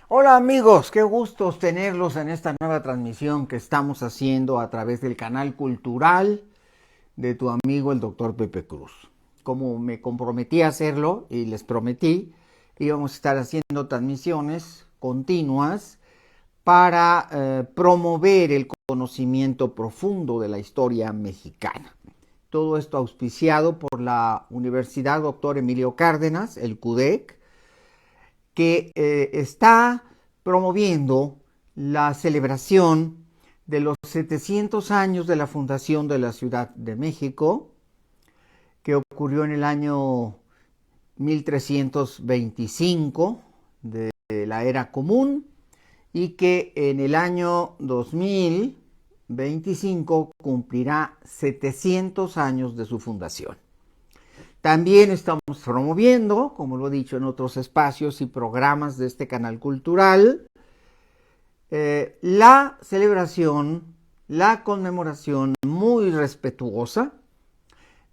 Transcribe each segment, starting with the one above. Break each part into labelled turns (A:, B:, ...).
A: Hola amigos, qué gusto tenerlos en esta nueva transmisión que estamos haciendo a través del canal cultural de tu amigo el doctor Pepe Cruz. Como me comprometí a hacerlo y les prometí, íbamos a estar haciendo transmisiones continuas para promover el conocimiento profundo de la historia mexicana. Todo esto auspiciado por la Universidad Doctor Emilio Cárdenas, el CUDEC, que está promoviendo la celebración de los 700 años de la fundación de la Ciudad de México, que ocurrió en el año 1325 de la era común y que en el año 2025 cumplirá 700 años de su fundación. También estamos promoviendo, como lo he dicho en otros espacios y programas de este canal cultural, la celebración, la conmemoración muy respetuosa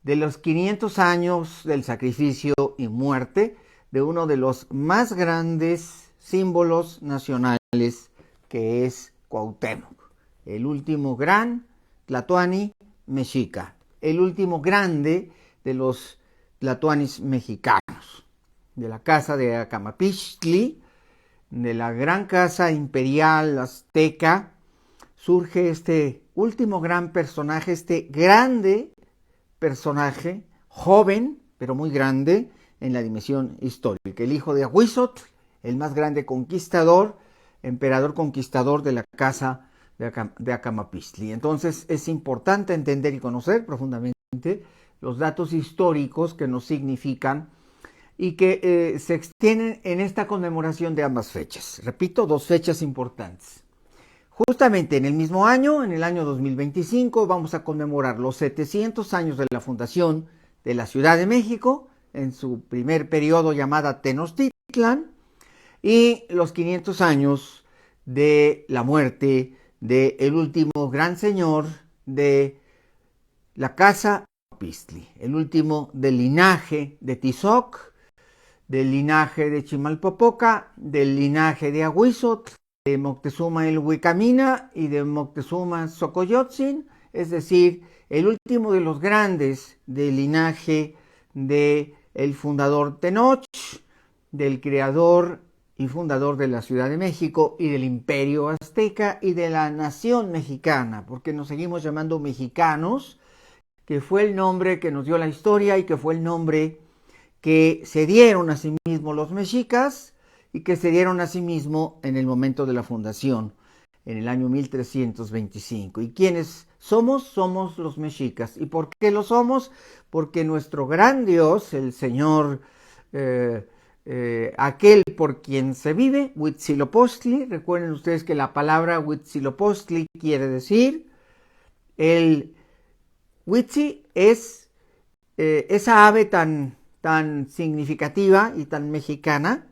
A: de los 500 años del sacrificio y muerte de uno de los más grandes símbolos nacionales, que es Cuauhtémoc, el último gran tlatoani mexica, el último grande de los tlatoanis mexicanos, de la casa de Acamapixtli, de la gran casa imperial azteca, surge este último gran personaje, este grande personaje, joven, pero muy grande en la dimensión histórica, el hijo de Ahuizotl, el más grande conquistador, emperador conquistador de la casa de Acamapixtli. Entonces es importante entender y conocer profundamente los datos históricos que nos significan y que se extienden en esta conmemoración de ambas fechas. Repito, dos fechas importantes. Justamente en el mismo año, en el año 2025, vamos a conmemorar los 700 años de la fundación de la Ciudad de México, en su primer periodo llamada Tenochtitlan, y los 500 años de la muerte del último gran señor de la casa Pistli, el último del linaje de Tizoc, del linaje de Chimalpopoca, del linaje de Ahuizotl, de Moctezuma el Huicamina y de Moctezuma Xocoyotzin, es decir, el último de los grandes del linaje de el fundador Tenoch, del creador y fundador de la Ciudad de México y del Imperio Azteca y de la nación mexicana, porque nos seguimos llamando mexicanos, que fue el nombre que nos dio la historia y que fue el nombre que se dieron a sí mismos los mexicas y que se dieron a sí mismos en el momento de la fundación, en el año 1325. ¿Y quiénes somos? Somos los mexicas. ¿Y por qué lo somos? Porque nuestro gran Dios, el Señor, aquel por quien se vive, Huitzilopochtli, recuerden ustedes que la palabra Huitzilopochtli quiere decir, el Huitzi es esa ave tan significativa y tan mexicana,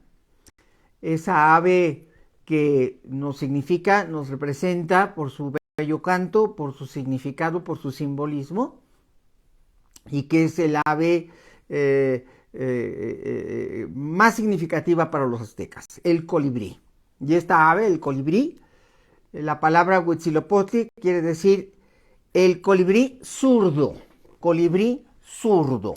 A: esa ave que nos significa, nos representa por su bello canto, por su significado, por su simbolismo, y que es el ave más significativa para los aztecas, el colibrí. Y esta ave, el colibrí, la palabra Huitzilopochtli quiere decir el colibrí zurdo, colibrí zurdo.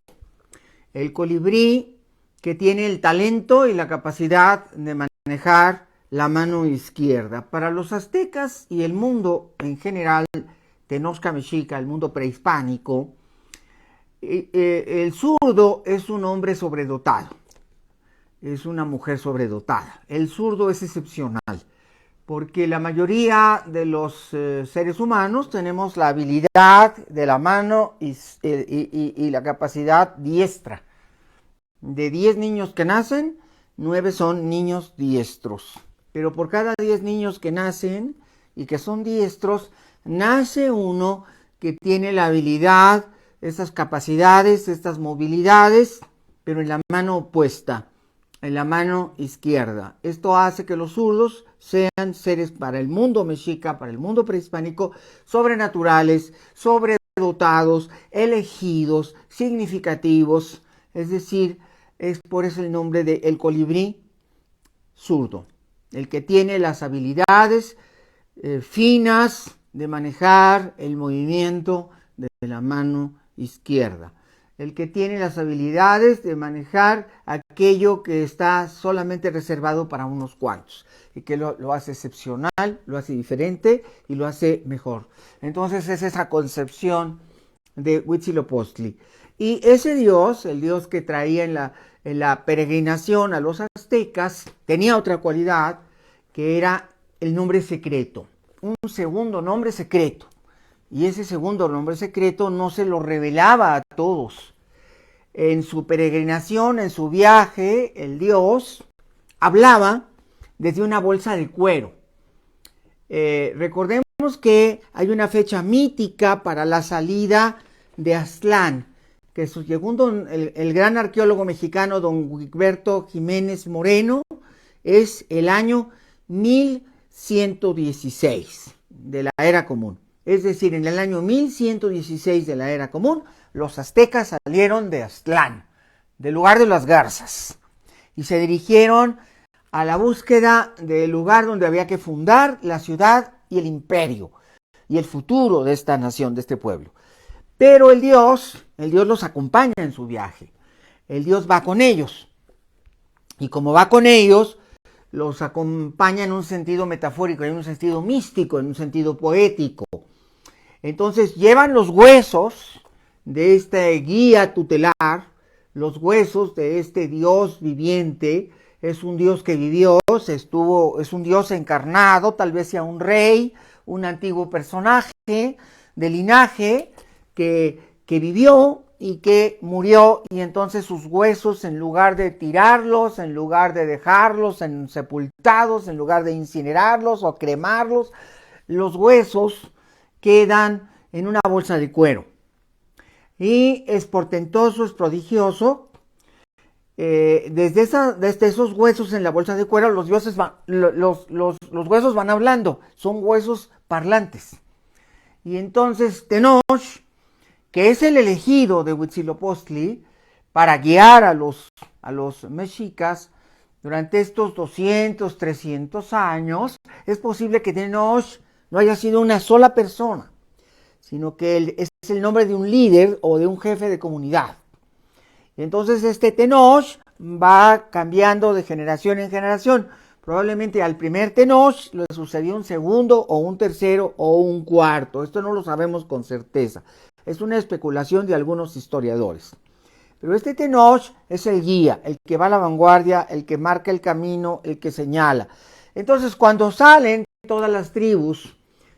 A: El colibrí que tiene el talento y la capacidad de manejar la mano izquierda. Para los aztecas y el mundo en general, Tenochca Mexica, el mundo prehispánico, el zurdo es un hombre sobredotado, es una mujer sobredotada. El zurdo es excepcional, porque la mayoría de los seres humanos tenemos la habilidad de la mano y la capacidad diestra. De 10 niños que nacen, 9 son niños diestros. Pero por cada 10 niños que nacen y que son diestros, nace uno que tiene la habilidad, esas capacidades, estas movilidades, pero en la mano opuesta, en la mano izquierda. Esto hace que los zurdos sean seres para el mundo mexica, para el mundo prehispánico, sobrenaturales, sobredotados, elegidos, significativos, es decir, es por eso el nombre de el colibrí zurdo. el que tiene las habilidades finas de manejar el movimiento de la mano izquierda, el que tiene las habilidades de manejar aquello que está solamente reservado para unos cuantos y que lo hace excepcional, lo hace diferente y lo hace mejor. Entonces es esa concepción de Huitzilopochtli. Y ese dios, el dios que traía en la peregrinación a los aztecas, tenía otra cualidad que era el nombre secreto, un segundo nombre secreto. Y ese segundo nombre secreto no se lo revelaba a todos. En su peregrinación, en su viaje, el dios hablaba desde una bolsa de cuero. Recordemos que hay una fecha mítica para la salida de Aztlán, que según el gran arqueólogo mexicano don Wigberto Jiménez Moreno, es el año 1116 de la era común. Es decir, en el año 1116 de la era común, los aztecas salieron de Aztlán, del lugar de las garzas, y se dirigieron a la búsqueda del lugar donde había que fundar la ciudad y el imperio, y el futuro de esta nación, de este pueblo. Pero el Dios los acompaña en su viaje. El Dios va con ellos. Y como va con ellos, los acompaña en un sentido metafórico, en un sentido místico, en un sentido poético. Entonces llevan los huesos de este guía tutelar, los huesos de este Dios viviente. Es un Dios que vivió, es un Dios encarnado, tal vez sea un rey, un antiguo personaje de linaje que vivió y que murió, y entonces sus huesos, en lugar de tirarlos, en lugar de dejarlos sepultados, en lugar de incinerarlos o cremarlos, los huesos quedan en una bolsa de cuero. Y es portentoso, es prodigioso. Desde esos huesos en la bolsa de cuero, los huesos van hablando, son huesos parlantes. Y entonces Tenoch, que es el elegido de Huitzilopochtli para guiar a los mexicas durante estos 200, 300 años, es posible que Tenoch no haya sido una sola persona, sino que él es el nombre de un líder o de un jefe de comunidad. Entonces este Tenoch va cambiando de generación en generación. Probablemente al primer Tenoch le sucedió un segundo o un tercero o un cuarto. Esto no lo sabemos con certeza. Es una especulación de algunos historiadores. Pero este Tenoch es el guía, el que va a la vanguardia, el que marca el camino, el que señala. Entonces cuando salen todas las tribus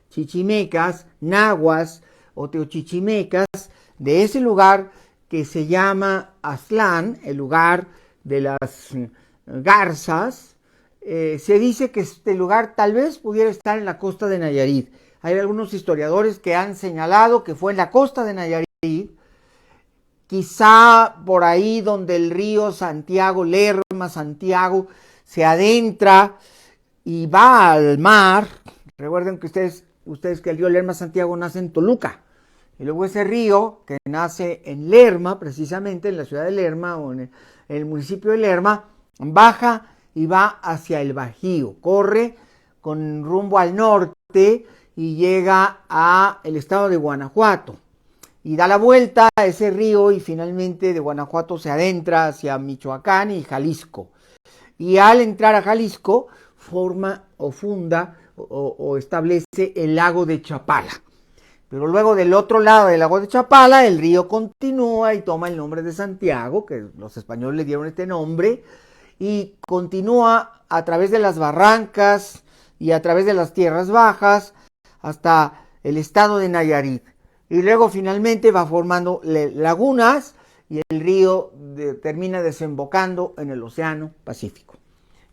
A: chichimecas, nahuas o teochichimecas de ese lugar que se llama Aztlán, el lugar de las garzas, se dice que este lugar tal vez pudiera estar en la costa de Nayarit. Hay algunos historiadores que han señalado que fue en la costa de Nayarit, quizá por ahí donde el río Santiago, Lerma, Santiago, se adentra y va al mar. Recuerden que ustedes que el río Lerma Santiago nace en Toluca. Y luego ese río, que nace en Lerma, precisamente en la ciudad de Lerma o en el municipio de Lerma, baja y va hacia el Bajío, corre con rumbo al norte y llega a el estado de Guanajuato. Y da la vuelta a ese río y finalmente de Guanajuato se adentra hacia Michoacán y Jalisco. Y al entrar a Jalisco forma o funda o establece el lago de Chapala. Pero luego del otro lado del lago de Chapala, el río continúa y toma el nombre de Santiago, que los españoles le dieron este nombre, y continúa a través de las barrancas y a través de las tierras bajas hasta el estado de Nayarit. Y luego finalmente va formando lagunas y el río termina desembocando en el Océano Pacífico.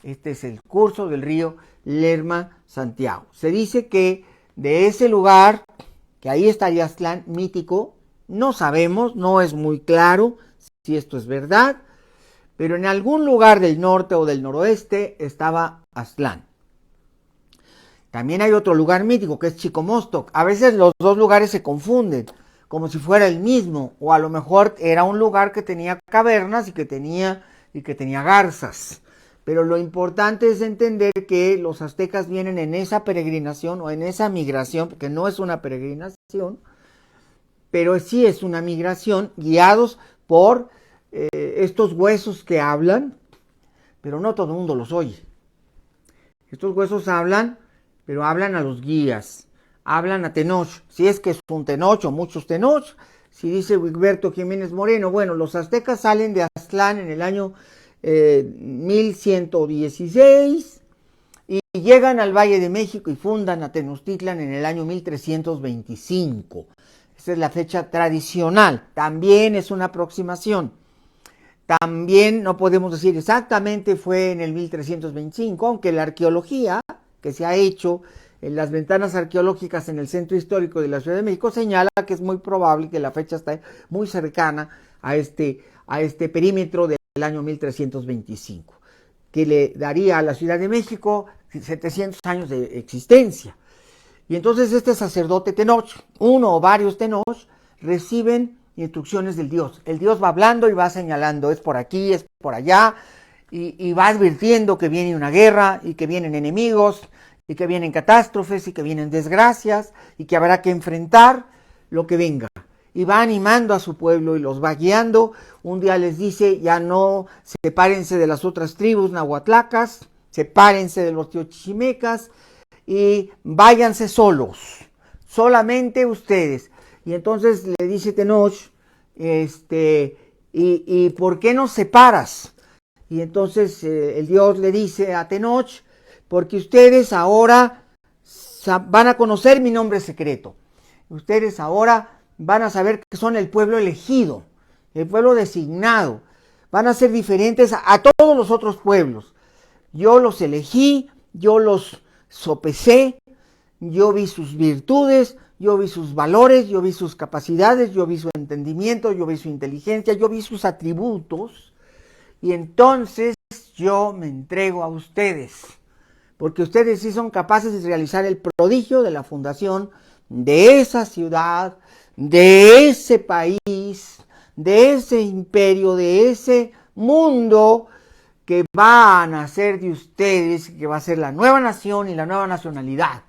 A: Este es el curso del río Lerma-Santiago. Se dice que de ese lugar, que ahí estaría Aztlán mítico, no sabemos, no es muy claro si esto es verdad, pero en algún lugar del norte o del noroeste estaba Aztlán. También hay otro lugar mítico que es Chicomostoc. A veces los dos lugares se confunden, como si fuera el mismo, o a lo mejor era un lugar que tenía cavernas y que tenía garzas. Pero lo importante es entender que los aztecas vienen en esa peregrinación o en esa migración, porque no es una peregrinación, pero sí es una migración, guiados por estos huesos que hablan, pero no todo el mundo los oye. Estos huesos hablan, pero hablan a los guías, hablan a Tenoch, si es que es un Tenoch o muchos Tenoch. Si dice Wigberto Jiménez Moreno, bueno, los aztecas salen de Aztlán en el año 1116 y llegan al Valle de México y fundan a Tenochtitlan en el año 1325. Esa es la fecha tradicional, también es una aproximación. También no podemos decir exactamente fue en el 1325, aunque la arqueología que se ha hecho en las ventanas arqueológicas en el centro histórico de la Ciudad de México señala que es muy probable que la fecha está muy cercana a este perímetro del año 1325, que le daría a la Ciudad de México 700 años de existencia. Y entonces este sacerdote Tenoch, uno o varios Tenoch, reciben instrucciones del Dios. El Dios va hablando y va señalando, es por aquí, es por allá, y va advirtiendo que viene una guerra y que vienen enemigos y que vienen catástrofes y que vienen desgracias y que habrá que enfrentar lo que venga. Y va animando a su pueblo y los va guiando. Un día les dice, ya no, sepárense de las otras tribus nahuatlacas, sepárense de los teochichimecas y váyanse solos, solamente ustedes. Y entonces le dice Tenoch, ¿y por qué nos separas? Y entonces el Dios le dice a Tenoch, porque ustedes ahora van a conocer mi nombre secreto. Ustedes ahora van a saber que son el pueblo elegido, el pueblo designado. Van a ser diferentes a todos los otros pueblos. Yo los elegí, yo los sopesé, yo vi sus virtudes, yo vi sus valores, yo vi sus capacidades, yo vi su entendimiento, yo vi su inteligencia, yo vi sus atributos. Y entonces yo me entrego a ustedes, porque ustedes sí son capaces de realizar el prodigio de la fundación de esa ciudad, de ese país, de ese imperio, de ese mundo que va a nacer de ustedes, que va a ser la nueva nación y la nueva nacionalidad.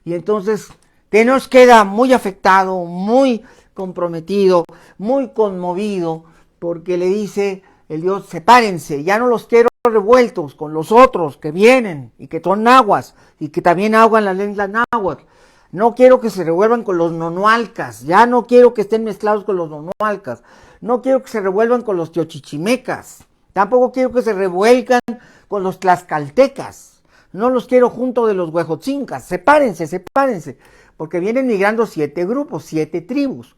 A: Y entonces Tenoch queda muy afectado, muy comprometido, muy conmovido, porque le dice el Dios, sepárense, ya no los quiero revueltos con los otros que vienen y que son nahuas y que también hablan la lengua náhuatl. No quiero que se revuelvan con los nonoalcas, ya no quiero que estén mezclados con los nonoalcas, no quiero que se revuelvan con los teochichimecas, tampoco quiero que se revuelcan con los tlaxcaltecas, no los quiero junto de los huejotzincas, sepárense, sepárense, porque vienen migrando 7 grupos, 7 tribus,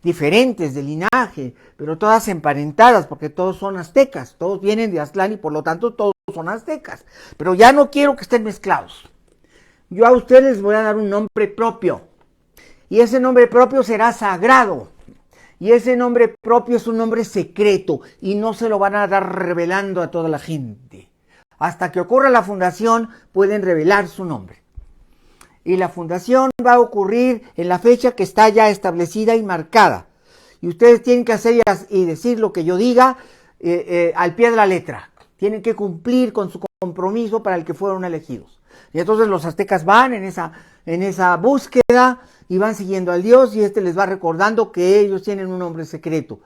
A: diferentes de linaje, pero todas emparentadas, porque todos son aztecas, todos vienen de Aztlán y por lo tanto todos son aztecas, pero ya no quiero que estén mezclados. Yo a ustedes les voy a dar un nombre propio, y ese nombre propio será sagrado, y ese nombre propio es un nombre secreto, y no se lo van a dar revelando a toda la gente. Hasta que ocurra la fundación pueden revelar su nombre. Y la fundación va a ocurrir en la fecha que está ya establecida y marcada. Y ustedes tienen que hacer y decir lo que yo diga al pie de la letra. Tienen que cumplir con su compromiso para el que fueron elegidos. Y entonces los aztecas van en esa búsqueda y van siguiendo al Dios y les va recordando que ellos tienen un nombre secreto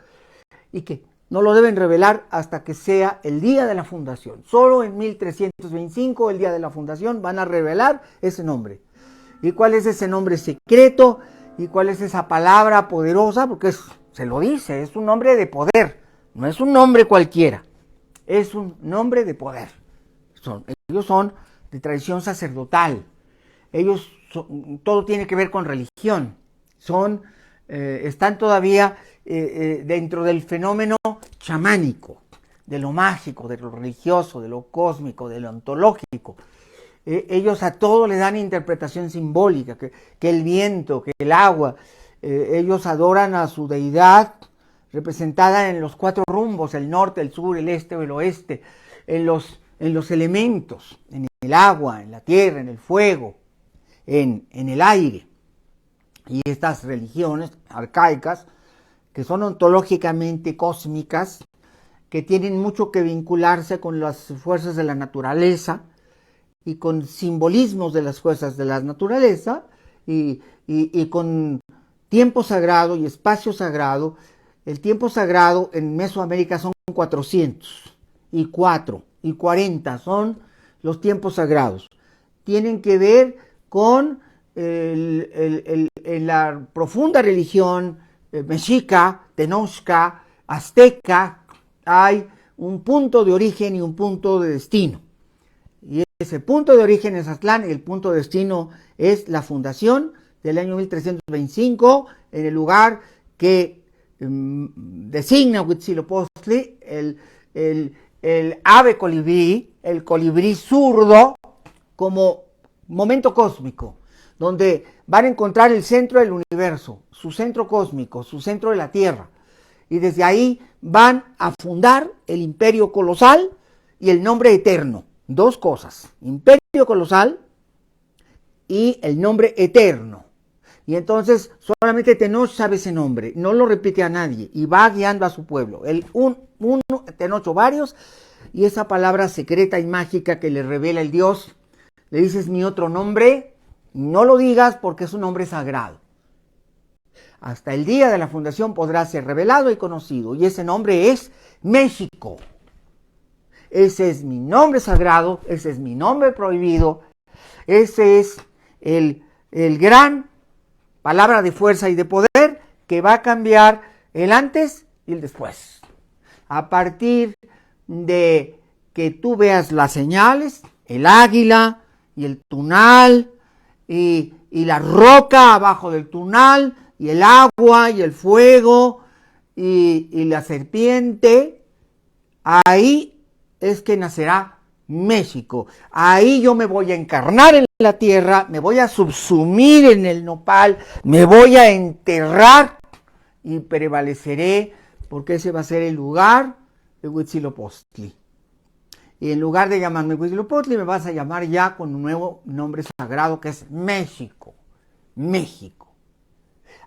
A: y que no lo deben revelar hasta que sea el día de la fundación. Solo en 1325, el día de la fundación, van a revelar ese nombre. ¿Y cuál es ese nombre secreto? ¿Y cuál es esa palabra poderosa? Porque se lo dice, es un nombre de poder, no es un nombre cualquiera, es un nombre de poder. Ellos son de tradición sacerdotal, todo tiene que ver con religión, están todavía dentro del fenómeno chamánico, de lo mágico, de lo religioso, de lo cósmico, de lo ontológico. Ellos a todo le dan interpretación simbólica, que el viento, que el agua, ellos adoran a su deidad representada en los 4 rumbos, el norte, el sur, el este o el oeste, en los elementos, en el agua, en la tierra, en el fuego, en el aire. Y estas religiones arcaicas, que son ontológicamente cósmicas, que tienen mucho que vincularse con las fuerzas de la naturaleza y con simbolismos de las fuerzas de la naturaleza y con tiempo sagrado y espacio sagrado. El tiempo sagrado en Mesoamérica son 404 y 40 son los tiempos sagrados. Tienen que ver con la profunda religión mexica, tenochca, azteca. Hay un punto de origen y un punto de destino. Y ese punto de origen es Aztlán y el punto de destino es la fundación del año 1325 en el lugar que designa Huitzilopochtli, el ave colibrí, el colibrí zurdo, como momento cósmico, donde van a encontrar el centro del universo, su centro cósmico, su centro de la Tierra. Y desde ahí van a fundar el imperio colosal y el nombre eterno. Dos cosas, imperio colosal y el nombre eterno. Y entonces solamente Tenoch sabe ese nombre, no lo repite a nadie y va guiando a su pueblo. Uno, Tenoch o varios, y esa palabra secreta y mágica que le revela el Dios, le dices mi otro nombre, no lo digas porque es un nombre sagrado. Hasta el día de la fundación podrá ser revelado y conocido, y ese nombre es México. Ese es mi nombre sagrado, ese es mi nombre prohibido, ese es el gran palabra de fuerza y de poder que va a cambiar el antes y el después. A partir de que tú veas las señales, el águila y el tunal y la roca abajo del tunal y el agua y el fuego y la serpiente, ahí es que nacerá México. Ahí yo me voy a encarnar en la tierra, me voy a subsumir en el nopal, me voy a enterrar y prevaleceré porque ese va a ser el lugar de Huitzilopochtli. Y en lugar de llamarme Huitzilopochtli me vas a llamar ya con un nuevo nombre sagrado que es México. México.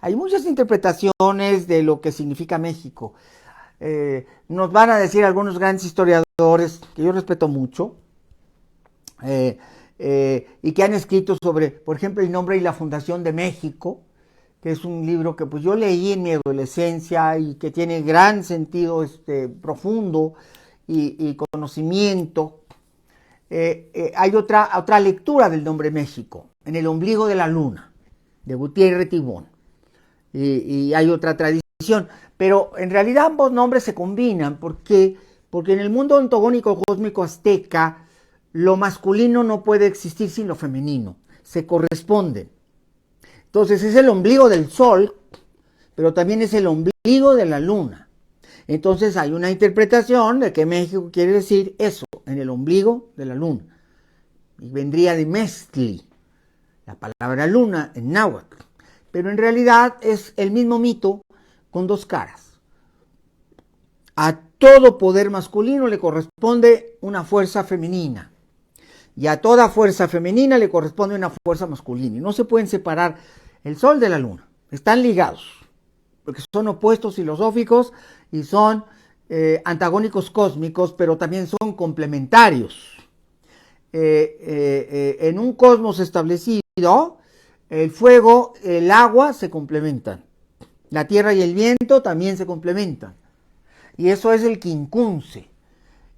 A: Hay muchas interpretaciones de lo que significa México. Nos van a decir algunos grandes historiadores que yo respeto mucho y que han escrito sobre, por ejemplo, el nombre y la fundación de México, que es un libro que pues yo leí en mi adolescencia y que tiene gran sentido profundo y conocimiento. Hay otra lectura del nombre México, en el ombligo de la luna, de Gutiérrez Tibón, y hay otra tradición. Pero en realidad ambos nombres se combinan porque en el mundo ontogónico cósmico azteca lo masculino no puede existir sin lo femenino, se corresponden. Entonces es el ombligo del sol, pero también es el ombligo de la luna. Entonces hay una interpretación de que México quiere decir eso, en el ombligo de la luna. Y vendría de Mestli, la palabra luna en náhuatl. Pero en realidad es el mismo mito con dos caras. A todo poder masculino le corresponde una fuerza femenina. Y a toda fuerza femenina le corresponde una fuerza masculina. Y no se pueden separar el sol de la luna. Están ligados. Porque son opuestos filosóficos y son antagónicos cósmicos, pero también son complementarios. En un cosmos establecido, el fuego, el agua se complementan. La tierra y el viento también se complementan. Y eso es el quincunce,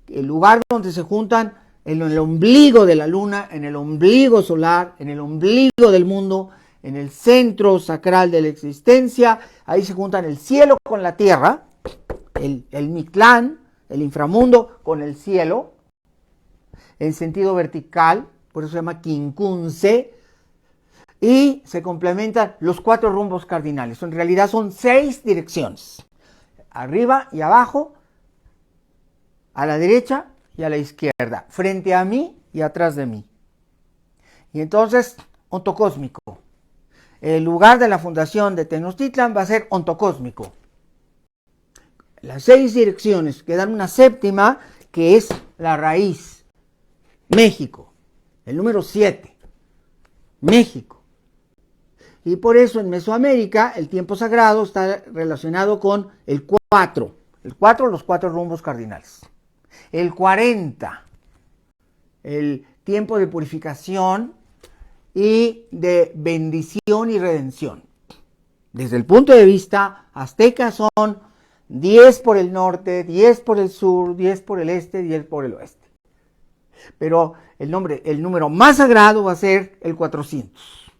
A: el lugar donde se juntan en el ombligo de la luna, en el ombligo solar, en el ombligo del mundo, en el centro sacral de la existencia. Ahí se juntan el cielo con la tierra, el Mictlán, el inframundo con el cielo, en sentido vertical, por eso se llama quincunce. Y se complementan los 4 rumbos cardinales. En realidad son 6 direcciones. Arriba y abajo, a la derecha y a la izquierda. Frente a mí y atrás de mí. Y entonces, ontocósmico. El lugar de la fundación de Tenochtitlan va a ser ontocósmico. Las 6 direcciones que dan una séptima, que es la raíz. México. El número 7. México. Y por eso en Mesoamérica el tiempo sagrado está relacionado con el 4, El 4, los 4 rumbos cardinales. El 40, el tiempo de purificación y de bendición y redención. Desde el punto de vista azteca son 10 por el norte, 10 por el sur, 10 por el este, 10 por el oeste. Pero el número más sagrado va a ser el 400.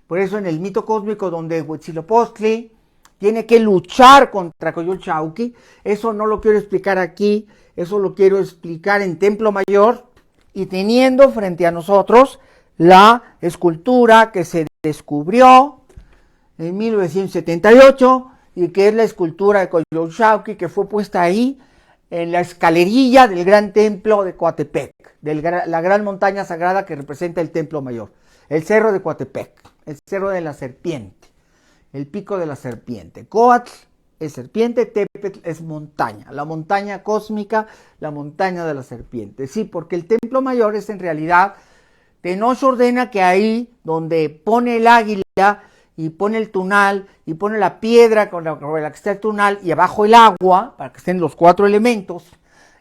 A: Por eso en el mito cósmico donde Huitzilopochtli tiene que luchar contra Coyolxauhqui, eso no lo quiero explicar aquí, eso lo quiero explicar en Templo Mayor y teniendo frente a nosotros la escultura que se descubrió en 1978 y que es la escultura de Coyolxauhqui que fue puesta ahí en la escalerilla del gran templo de Coatepec, de la gran montaña sagrada que representa el Templo Mayor, el cerro de Coatepec, el cerro de la serpiente, el pico de la serpiente. Coatl es serpiente, Tepetl es montaña, la montaña cósmica, la montaña de la serpiente. Sí, porque el Templo Mayor es en realidad, Tenoch ordena que ahí donde pone el águila y pone el tunal y pone la piedra con la que está el tunal y abajo el agua, para que estén los 4 elementos,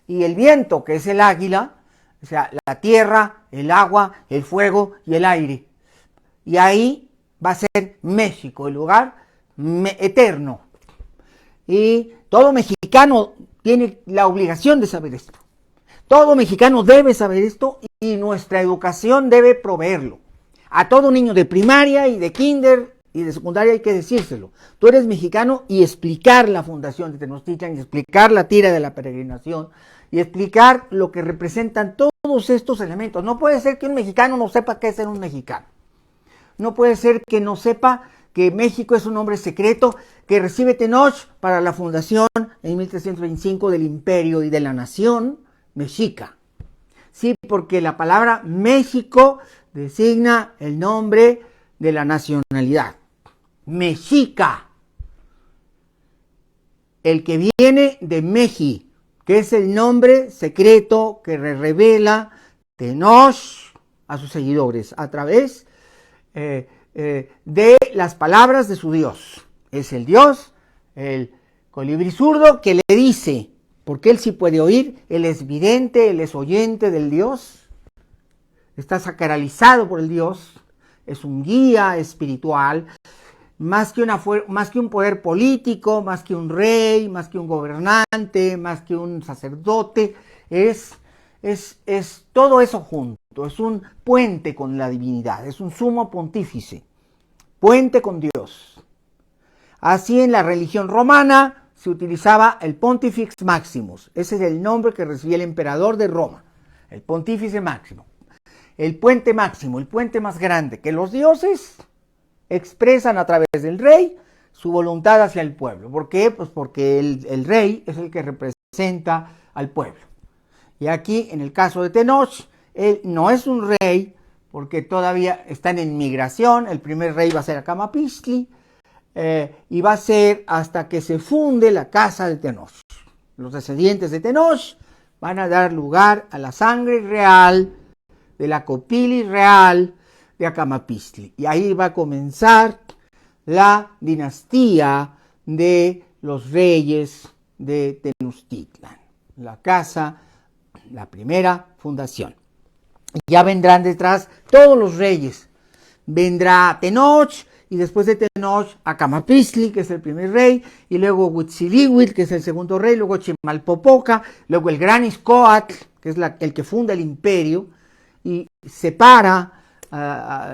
A: y el viento, que es el águila, o sea, la tierra, el agua, el fuego y el aire. Y ahí va a ser México, el lugar eterno. Y todo mexicano tiene la obligación de saber esto. Todo mexicano debe saber esto y nuestra educación debe proveerlo. A todo niño de primaria y de kinder y de secundaria hay que decírselo. Tú eres mexicano y explicar la fundación de Tenochtitlan, y explicar la tira de la peregrinación, y explicar lo que representan todos estos elementos. No puede ser que un mexicano no sepa qué es ser un mexicano. No puede ser que no sepa que México es un nombre secreto que recibe Tenoch para la fundación en 1325 del imperio y de la nación mexica. Sí, porque la palabra México designa el nombre de la nacionalidad. Mexica, el que viene de Meji, que es el nombre secreto que revela Tenoch a sus seguidores a través de las palabras de su Dios. Es el Dios, el colibrí zurdo, que le dice, porque él sí puede oír, él es vidente, él es oyente del Dios, está sacralizado por el Dios, es un guía espiritual, más que un poder político, más que un rey, más que un gobernante, más que un sacerdote, es todo eso junto, es un puente con la divinidad, es un sumo pontífice, puente con Dios. Así en la religión romana se utilizaba el Pontifex Maximus, ese es el nombre que recibía el emperador de Roma, el Pontífice Máximo, el puente máximo, el puente más grande, que los dioses expresan a través del rey su voluntad hacia el pueblo. ¿Por qué? Pues porque el rey es el que representa al pueblo. Y aquí, en el caso de Tenoch, él no es un rey porque todavía están en migración. El primer rey va a ser Acamapixtli y va a ser hasta que se funde la casa de Tenoch. Los descendientes de Tenoch van a dar lugar a la sangre real de la copilis real de Acamapixtli. Y ahí va a comenzar la dinastía de los reyes de Tenochtitlan, la casa, la primera fundación. Ya vendrán detrás todos los reyes. Vendrá Tenoch y después de Tenoch Acamapixtli, que es el primer rey, y luego Huitzilihuitl, que es el segundo rey, luego Chimalpopoca, luego el gran Izcoatl, que es el que funda el imperio, y separa,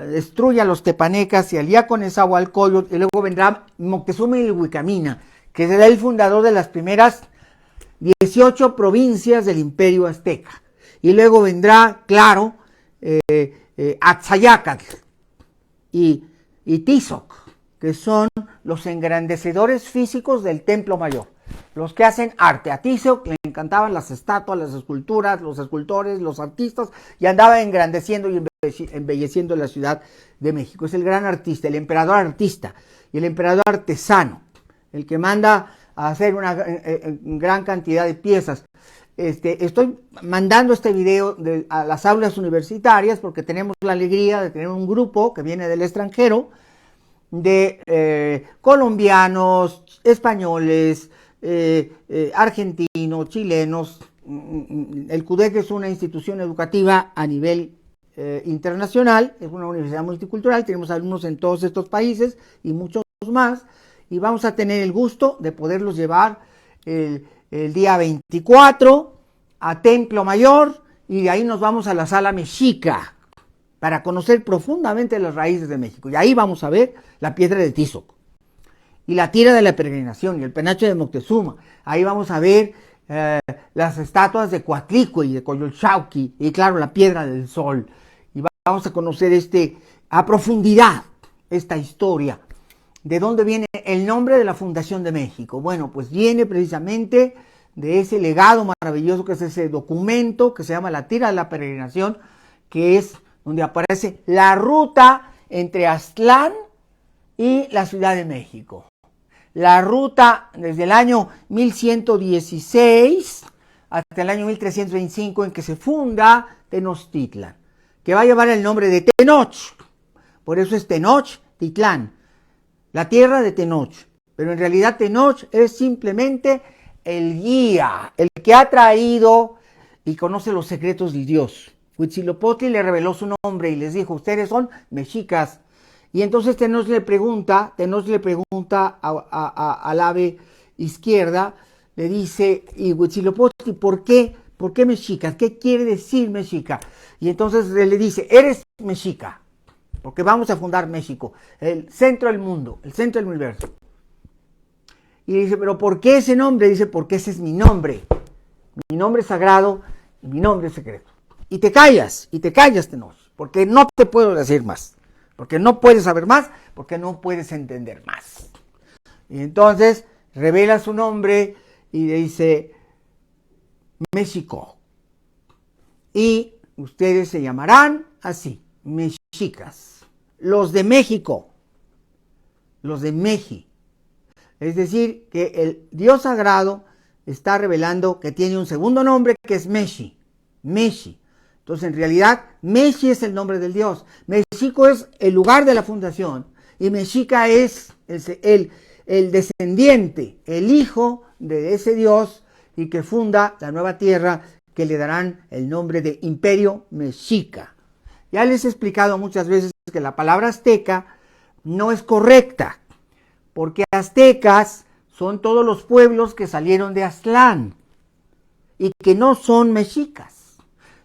A: destruye a los tepanecas y alía con Nezahualcóyotl, y luego vendrá Moctezuma Ilhuicamina, que será el fundador de las primeras 18 provincias del imperio azteca. Y luego vendrá, claro, Atzayacatl y Tizoc, que son los engrandecedores físicos del Templo Mayor, los que hacen arte. A Tizoc le encantaban las estatuas, las esculturas, los escultores, los artistas, y andaba engrandeciendo y embelleciendo la Ciudad de México. Es el gran artista, el emperador artista y el emperador artesano, el que manda a hacer una gran cantidad de piezas. Estoy mandando este video a las aulas universitarias porque tenemos la alegría de tener un grupo que viene del extranjero, de colombianos, españoles, argentinos, chilenos. El CUDEC es una institución educativa a nivel internacional, es una universidad multicultural, tenemos alumnos en todos estos países y muchos más, y vamos a tener el gusto de poderlos llevar el día 24 a Templo Mayor, y de ahí nos vamos a la Sala Mexica para conocer profundamente las raíces de México, y ahí vamos a ver la piedra de Tizoc y la tira de la peregrinación y el penacho de Moctezuma. Ahí vamos a ver las estatuas de Coatlicue y de Coyolxauhqui y claro, la piedra del sol. Y vamos a conocer a profundidad esta historia. ¿De dónde viene el nombre de la Fundación de México? Bueno, pues viene precisamente de ese legado maravilloso que es ese documento que se llama la tira de la peregrinación, que es donde aparece la ruta entre Aztlán y la Ciudad de México. La ruta desde el año 1116 hasta el año 1325 en que se funda Tenochtitlan, que va a llevar el nombre de Tenoch, por eso es Tenochtitlán, la tierra de Tenoch, pero en realidad Tenoch es simplemente el guía, el que ha traído y conoce los secretos de Dios. Huitzilopochtli le reveló su nombre y les dijo, ustedes son mexicas. Y entonces Tenoch le pregunta al ave izquierda, le dice, y Huitzilopochtli, ¿por qué mexicas? ¿Qué quiere decir mexica? Y entonces le dice, eres mexica, porque vamos a fundar México, el centro del mundo, el centro del universo. Y dice, ¿pero por qué ese nombre? Dice, porque ese es mi nombre sagrado y mi nombre secreto. Y te callas, Tenoch, porque no te puedo decir más. Porque no puedes saber más, porque no puedes entender más. Y entonces revela su nombre y le dice México. Y ustedes se llamarán así, mexicas. Los de México. Los de Meji. Es decir, que el Dios sagrado está revelando que tiene un segundo nombre que es Meshi. Meshi. Entonces, en realidad, Meshi es el nombre del Dios. México es el lugar de la fundación. Y Mexica es el descendiente, el hijo de ese Dios y que funda la nueva tierra que le darán el nombre de Imperio Mexica. Ya les he explicado muchas veces que la palabra azteca no es correcta, porque aztecas son todos los pueblos que salieron de Aztlán y que no son mexicas.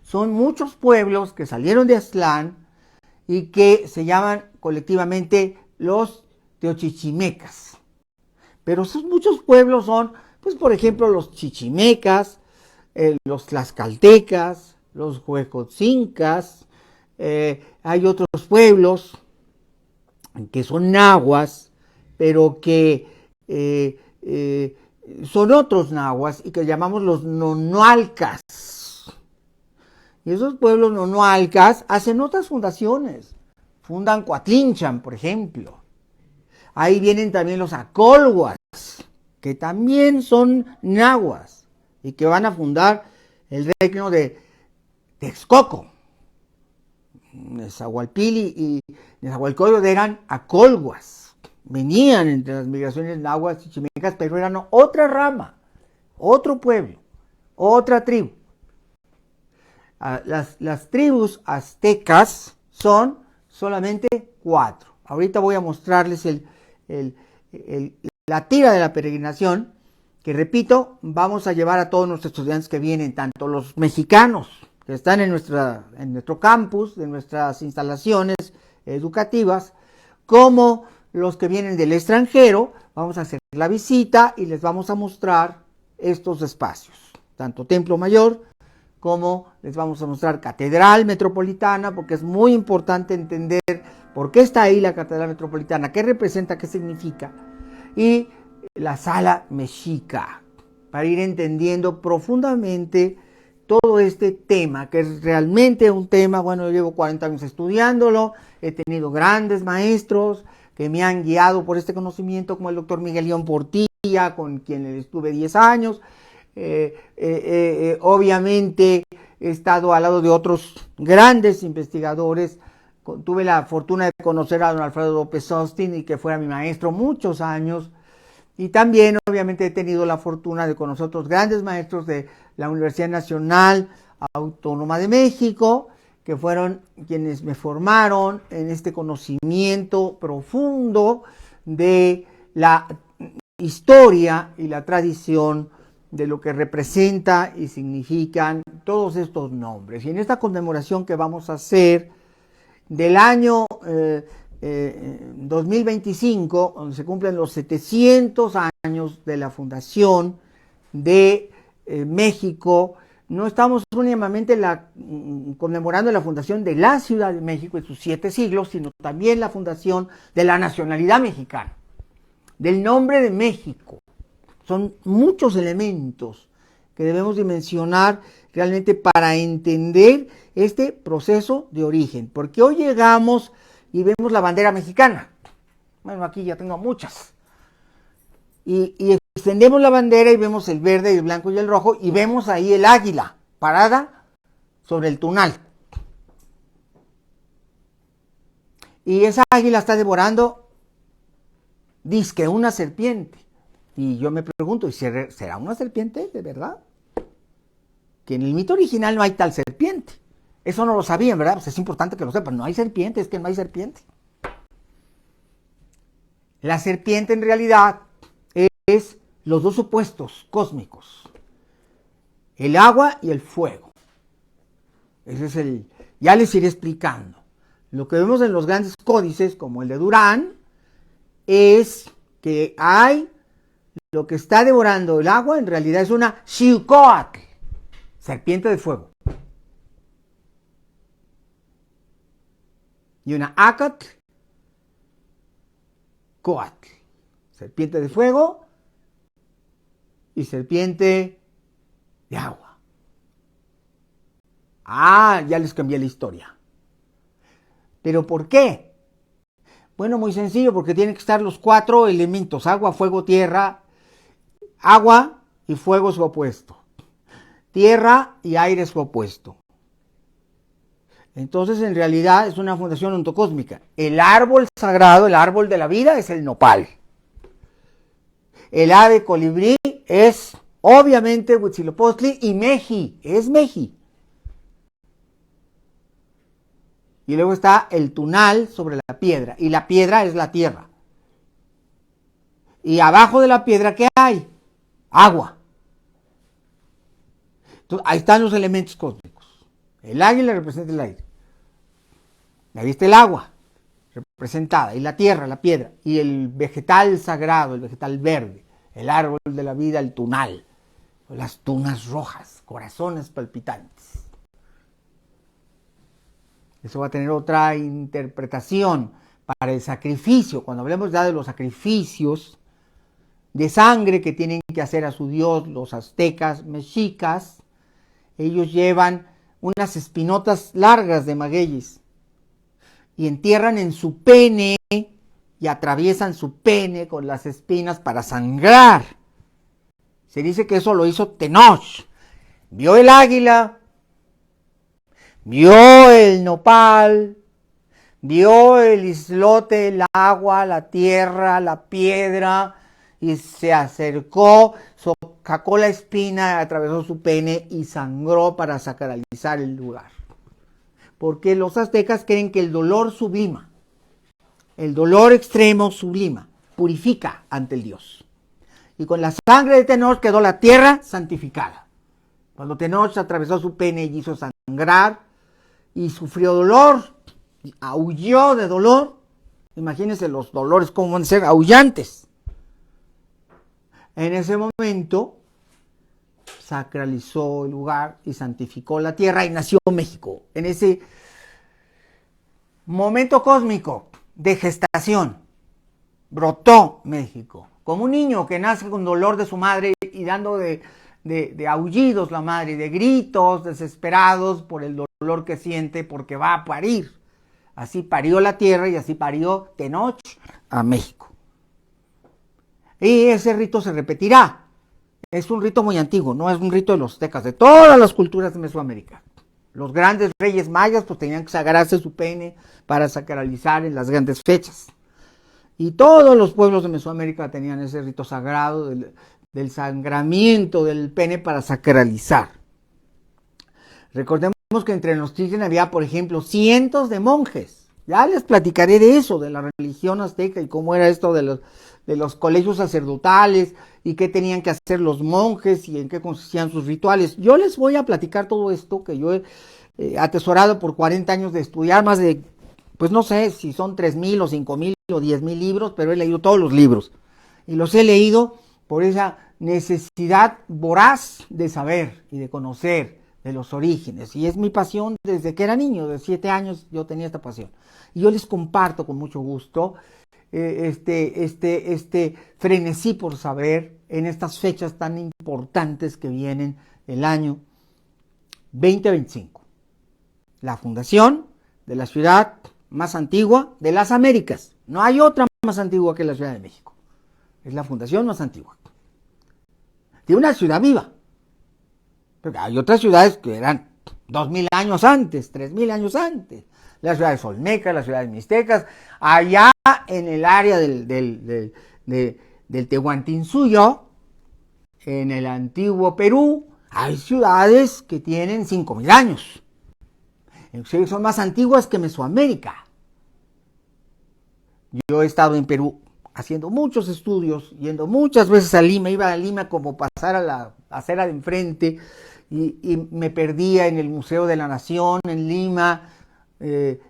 A: Son muchos pueblos que salieron de Aztlán y que se llaman colectivamente los teochichimecas. Pero esos muchos pueblos son, pues por ejemplo, los chichimecas, los tlaxcaltecas, los huejotzincas, hay otros pueblos que son nahuas, pero que son otros nahuas y que llamamos los nonoalcas. Y esos pueblos nonoalcas hacen otras fundaciones. Fundan Coatlinchan, por ejemplo. Ahí vienen también los acolhuas, que también son nahuas y que van a fundar el reino de Texcoco. Nezahualpili y Nezahualcóyotl eran acolhuas. Venían entre las migraciones nahuas y chimecas, pero eran otra rama, otro pueblo, otra tribu. Las tribus aztecas son solamente 4. Ahorita voy a mostrarles la tira de la peregrinación, que repito, vamos a llevar a todos nuestros estudiantes que vienen, tanto los mexicanos que están en nuestro campus, en nuestras instalaciones educativas, como los que vienen del extranjero. Vamos a hacer la visita y les vamos a mostrar estos espacios, tanto Templo Mayor, como les vamos a mostrar Catedral Metropolitana, porque es muy importante entender por qué está ahí la Catedral Metropolitana, qué representa, qué significa, y la Sala Mexica, para ir entendiendo profundamente todo este tema, que es realmente un tema. Bueno, yo llevo 40 años estudiándolo, he tenido grandes maestros que me han guiado por este conocimiento, como el doctor Miguel León Portilla, con quien estuve 10 años, obviamente he estado al lado de otros grandes investigadores. Tuve la fortuna de conocer a don Alfredo López Austin y que fuera mi maestro muchos años. Y también, obviamente, he tenido la fortuna de conocer otros grandes maestros de la Universidad Nacional Autónoma de México, que fueron quienes me formaron en este conocimiento profundo de la historia y la tradición de lo que representa y significan todos estos nombres. Y en esta conmemoración que vamos a hacer del año 2025, donde se cumplen los 700 años de la fundación de México, no estamos únicamente conmemorando la fundación de la Ciudad de México en sus 7 siglos, sino también la fundación de la nacionalidad mexicana, del nombre de México. Son muchos elementos que debemos dimensionar realmente para entender este proceso de origen, porque hoy llegamos y vemos la bandera mexicana. Bueno, aquí ya tengo muchas. Y extendemos la bandera y vemos el verde, el blanco y el rojo, y vemos ahí el águila parada sobre el tunal. Y esa águila está devorando, dizque una serpiente. Y yo me pregunto, ¿y será una serpiente de verdad? Que en el mito original no hay tal serpiente. Eso no lo sabían, ¿verdad? Pues es importante que lo sepan. No hay serpiente, es que no hay serpiente. La serpiente en realidad es los dos opuestos cósmicos. El agua y el fuego. Ese es ya les iré explicando. Lo que vemos en los grandes códices, como el de Durán, es que lo que está devorando el agua en realidad es una Xiucoatl, serpiente de fuego. Y una Acatl, Coatl, serpiente de fuego y serpiente de agua. Ya les cambié la historia. ¿Pero por qué? Bueno, muy sencillo, porque tienen que estar los 4 elementos: agua, fuego, tierra. Agua y fuego es su opuesto. Tierra y aire es su opuesto. Entonces, en realidad, es una fundación ontocósmica. El árbol sagrado, el árbol de la vida, es el nopal. El ave colibrí es, obviamente, Huitzilopochtli, y Meji, es Meji. Y luego está el tunal sobre la piedra, y la piedra es la tierra. Y abajo de la piedra, ¿qué hay? Agua. Entonces, ahí están los elementos cósmicos. El águila representa el aire. Ahí está el agua representada, y la tierra, la piedra, y el vegetal sagrado, el vegetal verde, el árbol de la vida, el tunal, las tunas rojas, corazones palpitantes. Eso va a tener otra interpretación para el sacrificio. Cuando hablemos ya de los sacrificios de sangre que tienen que hacer a su dios los aztecas, mexicas, ellos llevan unas espinotas largas de magueyes y entierran en su pene y atraviesan su pene con las espinas para sangrar. Se dice que eso lo hizo Tenoch. Vio el águila, vio el nopal, vio el islote, el agua, la tierra, la piedra, y se acercó, sacó la espina, atravesó su pene y sangró para sacralizar el lugar. Porque los aztecas creen que el dolor sublima, el dolor extremo sublima, purifica ante el Dios. Y con la sangre de Tenoch quedó la tierra santificada. Cuando Tenoch atravesó su pene y hizo sangrar y sufrió dolor, aulló de dolor, imagínense los dolores cómo van a ser aullantes. En ese momento sacralizó el lugar y santificó la tierra y nació México. En ese momento cósmico de gestación brotó México. Como un niño que nace con dolor de su madre y dando de aullidos la madre, de gritos desesperados por el dolor que siente porque va a parir. Así parió la tierra y así parió Tenoch a México. Y ese rito se repetirá. Es un rito muy antiguo, no es un rito de los aztecas, de todas las culturas de Mesoamérica. Los grandes reyes mayas pues tenían que sagrarse su pene para sacralizar en las grandes fechas. Y todos los pueblos de Mesoamérica tenían ese rito sagrado del sangramiento del pene para sacralizar. Recordemos que entre los Toltecs había, por ejemplo, cientos de monjes. Ya les platicaré de eso, de la religión azteca y cómo era esto de los colegios sacerdotales y qué tenían que hacer los monjes y en qué consistían sus rituales. Yo les voy a platicar todo esto que yo he atesorado por 40 años de estudiar más de, pues no sé si son 3,000 o 5,000 o 10,000 libros, pero he leído todos los libros. Y los he leído por esa necesidad voraz de saber y de conocer de los orígenes. Y es mi pasión desde que era niño, de 7 años yo tenía esta pasión. Y yo les comparto con mucho gusto este frenesí por saber en estas fechas tan importantes que vienen el año 2025. La fundación de la ciudad más antigua de las Américas. No hay otra más antigua que la Ciudad de México. Es la fundación más antigua. De una ciudad viva. Porque hay otras ciudades que eran 2,000 años antes, 3,000 años antes. Las ciudades olmecas, las ciudades mixtecas. Allá en el área del Tehuantinsuyo, en el antiguo Perú, hay ciudades que tienen 5,000 años. Son más antiguas que Mesoamérica. Yo he estado en Perú haciendo muchos estudios, yendo muchas veces a Lima, iba a Lima como pasar a la acera de enfrente y me perdía en el Museo de la Nación en Lima,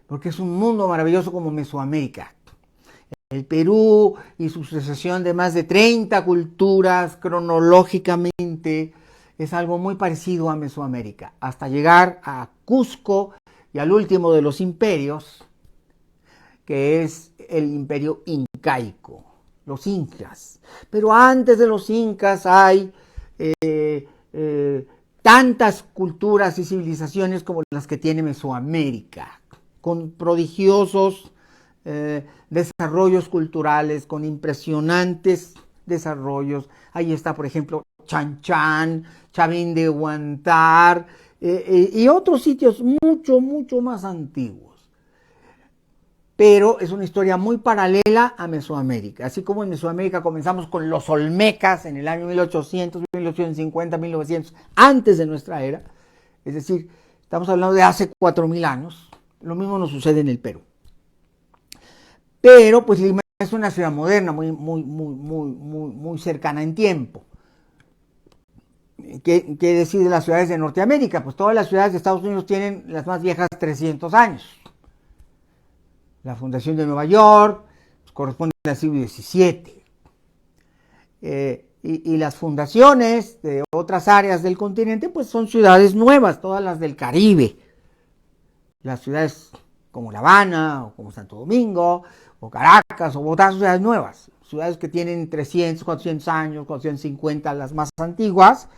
A: porque es un mundo maravilloso como Mesoamérica. El Perú y su sucesión de más de 30 culturas cronológicamente es algo muy parecido a Mesoamérica, hasta llegar a Cusco y al último de los imperios, que es el imperio incaico, los incas. Pero antes de los incas hay tantas culturas y civilizaciones como las que tiene Mesoamérica, con prodigiosos desarrollos culturales, con impresionantes desarrollos. Ahí está, por ejemplo, Chan Chan, Chavín de Huántar y otros sitios mucho más antiguos. Pero es una historia muy paralela a Mesoamérica. Así como en Mesoamérica comenzamos con los olmecas en el año 1800, 1850, 1900, antes de nuestra era. Es decir, estamos hablando de hace 4,000 años. Lo mismo nos sucede en el Perú. Pero pues Lima es una ciudad moderna, muy cercana en tiempo. ¿Qué decir de las ciudades de Norteamérica? Pues todas las ciudades de Estados Unidos tienen las más viejas 300 años. La fundación de Nueva York pues, corresponde al siglo XVII. Y las fundaciones de otras áreas del continente pues son ciudades nuevas, todas las del Caribe. Las ciudades como La Habana, o como Santo Domingo, o Caracas, o Bogotá, son ciudades nuevas. Ciudades que tienen 300, 400 años, 450, las más antiguas,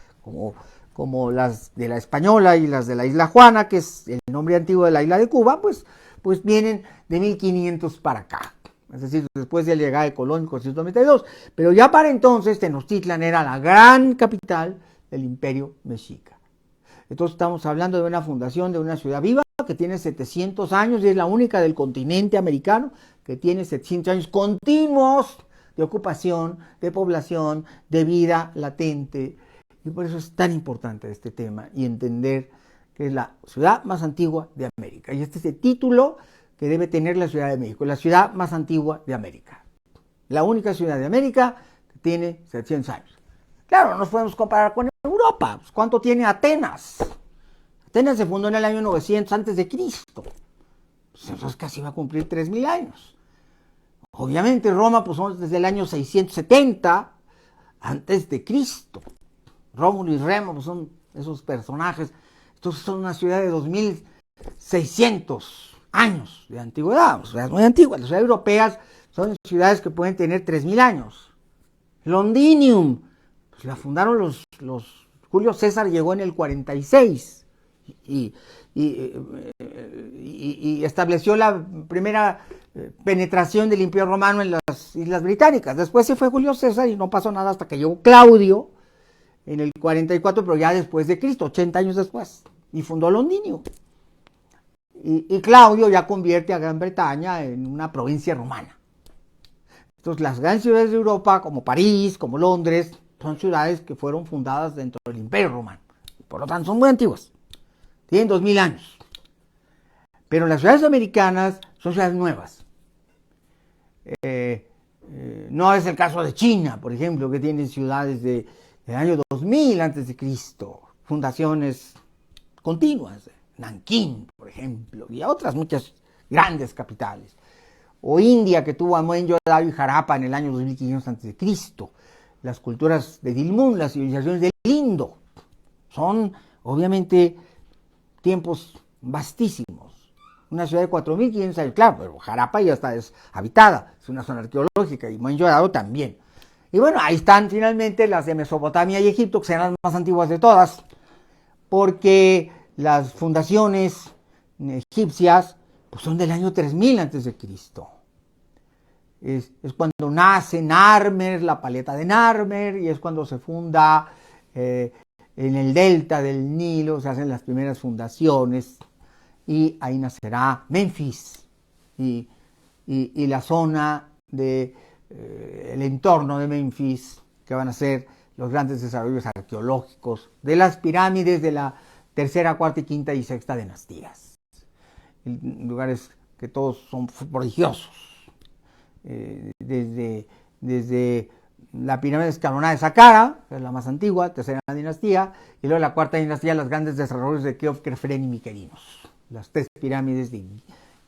A: como las de la Española y las de la Isla Juana, que es el nombre antiguo de la isla de Cuba, pues vienen de 1500 para acá. Es decir, después de la llegada de Colón en 492. Pero ya para entonces Tenochtitlan era la gran capital del imperio mexica. Entonces estamos hablando de una fundación de una ciudad viva que tiene 700 años y es la única del continente americano que tiene 700 años continuos de ocupación, de población, de vida latente. Y por eso es tan importante este tema y entender que es la ciudad más antigua de América. Y este es el título que debe tener la Ciudad de México, la ciudad más antigua de América. La única ciudad de América que tiene 700 años. Claro, no nos podemos comparar con Europa. Pues, ¿cuánto tiene Atenas? Atenas se fundó en el año 900 antes de Cristo. Pues entonces casi va a cumplir 3,000 años. Obviamente Roma, pues son desde el año 670 antes de Cristo. Rómulo y Remo pues, son esos personajes. Entonces son una ciudad de 2,600 años de antigüedad, ciudades muy antiguas. Las ciudades europeas son ciudades que pueden tener 3,000 años. Londinium, pues la fundaron los Julio César llegó en el 46 y estableció la primera penetración del Imperio Romano en las Islas Británicas. Después se fue Julio César y no pasó nada hasta que llegó Claudio en el 44, pero ya después de Cristo, 80 años después, y fundó Londinium. Y Claudio ya convierte a Gran Bretaña en una provincia romana. Entonces, las grandes ciudades de Europa, como París, como Londres, son ciudades que fueron fundadas dentro del Imperio Romano. Por lo tanto, son muy antiguas. Tienen 2000 años. Pero las ciudades americanas son ciudades nuevas. No es el caso de China, por ejemplo, que tiene ciudades del año 2000 antes de Cristo, fundaciones continuas, Nankín, por ejemplo, y otras muchas grandes capitales. O India, que tuvo a Mohenjo-Daro y Harappa en el año 2500 antes de Cristo. Las culturas de Dilmun, las civilizaciones del Indo, son obviamente tiempos vastísimos. Una ciudad de 4500 años, claro, pero Harappa ya está deshabitada, es una zona arqueológica, y Mohenjo-Daro también. Y bueno, ahí están finalmente las de Mesopotamia y Egipto, que serán las más antiguas de todas, porque las fundaciones egipcias pues, son del año 3000 antes de Cristo. Es cuando nace Narmer, la paleta de Narmer, y es cuando se funda en el delta del Nilo, se hacen las primeras fundaciones, y ahí nacerá Memphis y la zona de el entorno de Memphis, que van a ser los grandes desarrollos arqueológicos de las pirámides de la tercera, cuarta y quinta y sexta dinastías. Lugares que todos son prodigiosos. Desde la pirámide escalonada de Saqqara, que es la más antigua, tercera dinastía, y luego la cuarta dinastía, los grandes desarrollos de Keops, Khefren y Mykerinos, las tres pirámides de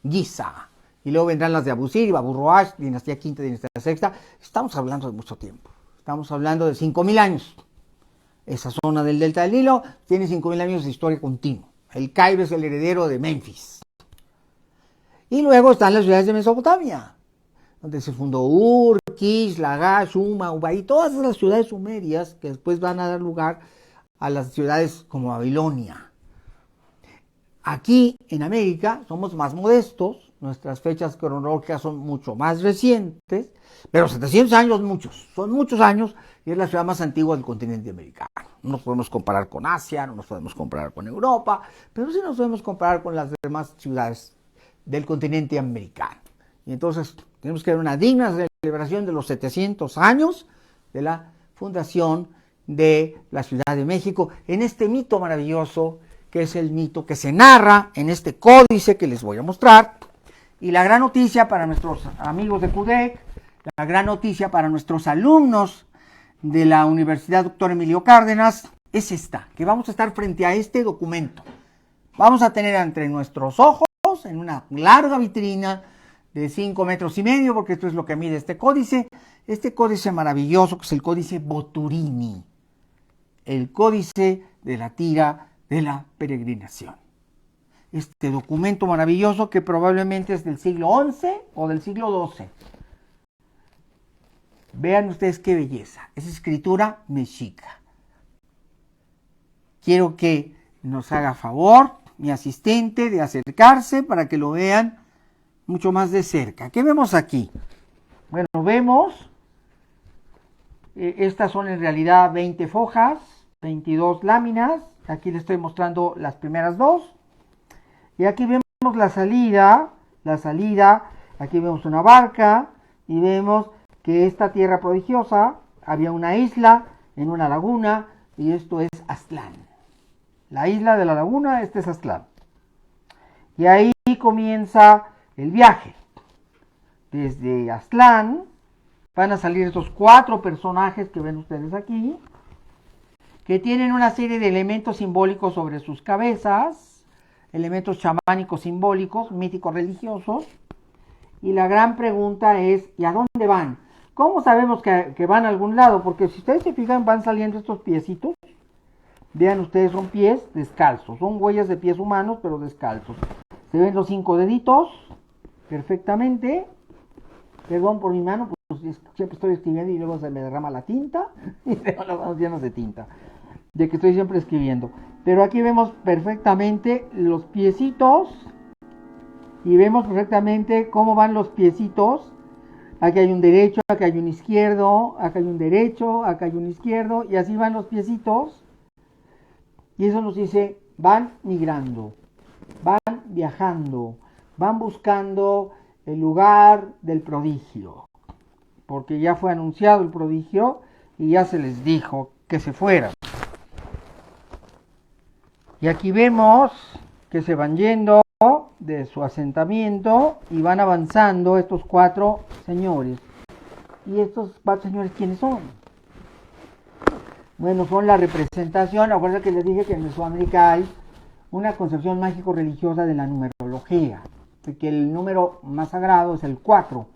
A: Giza, y luego vendrán las de Abusir y Babur Roash, dinastía quinta, dinastía sexta. Estamos hablando de mucho tiempo, estamos hablando de 5000 años. Esa zona del delta del Nilo tiene 5000 años de historia continua. El Cairo es el heredero de Memphis. Y luego están las ciudades de Mesopotamia, donde se fundó Ur, Kish, Lagash, Shuma, Ubaí, todas las ciudades sumerias que después van a dar lugar a las ciudades como Babilonia. Aquí en América somos más modestos, nuestras fechas cronológicas son mucho más recientes, pero 700 años son muchos años, y es la ciudad más antigua del continente americano. No nos podemos comparar con Asia, no nos podemos comparar con Europa, pero sí nos podemos comparar con las demás ciudades del continente americano. Y entonces tenemos que dar una digna celebración de los 700 años de la fundación de la Ciudad de México, en este mito maravilloso, que es el mito que se narra en este códice que les voy a mostrar. Y la gran noticia para nuestros amigos de CUDEC, la gran noticia para nuestros alumnos de la Universidad Dr. Emilio Cárdenas, es esta, que vamos a estar frente a este documento. Vamos a tener entre nuestros ojos, en una larga vitrina de 5 metros y medio, porque esto es lo que mide este códice maravilloso, que es el códice Boturini, el códice de la tira de la peregrinación. Este documento maravilloso que probablemente es del siglo XI o del siglo XII. Vean ustedes qué belleza, es escritura mexica. Quiero que nos haga favor mi asistente de acercarse para que lo vean mucho más de cerca. ¿Qué vemos aquí? Bueno, vemos, estas son en realidad 20 fojas, 22 láminas. Aquí les estoy mostrando las primeras dos. Y aquí vemos la salida, aquí vemos una barca y vemos que esta tierra prodigiosa, había una isla en una laguna y esto es Aztlán. La isla de la laguna, este es Aztlán. Y ahí comienza el viaje. Desde Aztlán van a salir estos 4 personajes que ven ustedes aquí, que tienen una serie de elementos simbólicos sobre sus cabezas, elementos chamánicos simbólicos, míticos religiosos, y la gran pregunta es, ¿y a dónde van? ¿Cómo sabemos que van a algún lado? Porque si ustedes se fijan, van saliendo estos piecitos, vean ustedes, son pies descalzos, son huellas de pies humanos, pero descalzos. Se ven los 5 deditos, perfectamente. Perdón por mi mano, pues siempre estoy escribiendo y luego se me derrama la tinta, y tengo las manos llenas de tinta, de que estoy siempre escribiendo. Pero aquí vemos perfectamente los piecitos, y vemos perfectamente cómo van los piecitos. Aquí hay un derecho, aquí hay un izquierdo, acá hay un derecho, acá hay un izquierdo, y así van los piecitos. Y eso nos dice, van migrando, van viajando, van buscando el lugar del prodigio. porque ya fue anunciado el prodigio y ya se les dijo que se fueran. Y aquí vemos que se van yendo de su asentamiento y van avanzando estos 4 señores. ¿Y estos 4 señores quiénes son? Bueno, son la representación. Acuérdense que les dije que en Mesoamérica hay una concepción mágico-religiosa de la numerología, que el número más sagrado es el 4,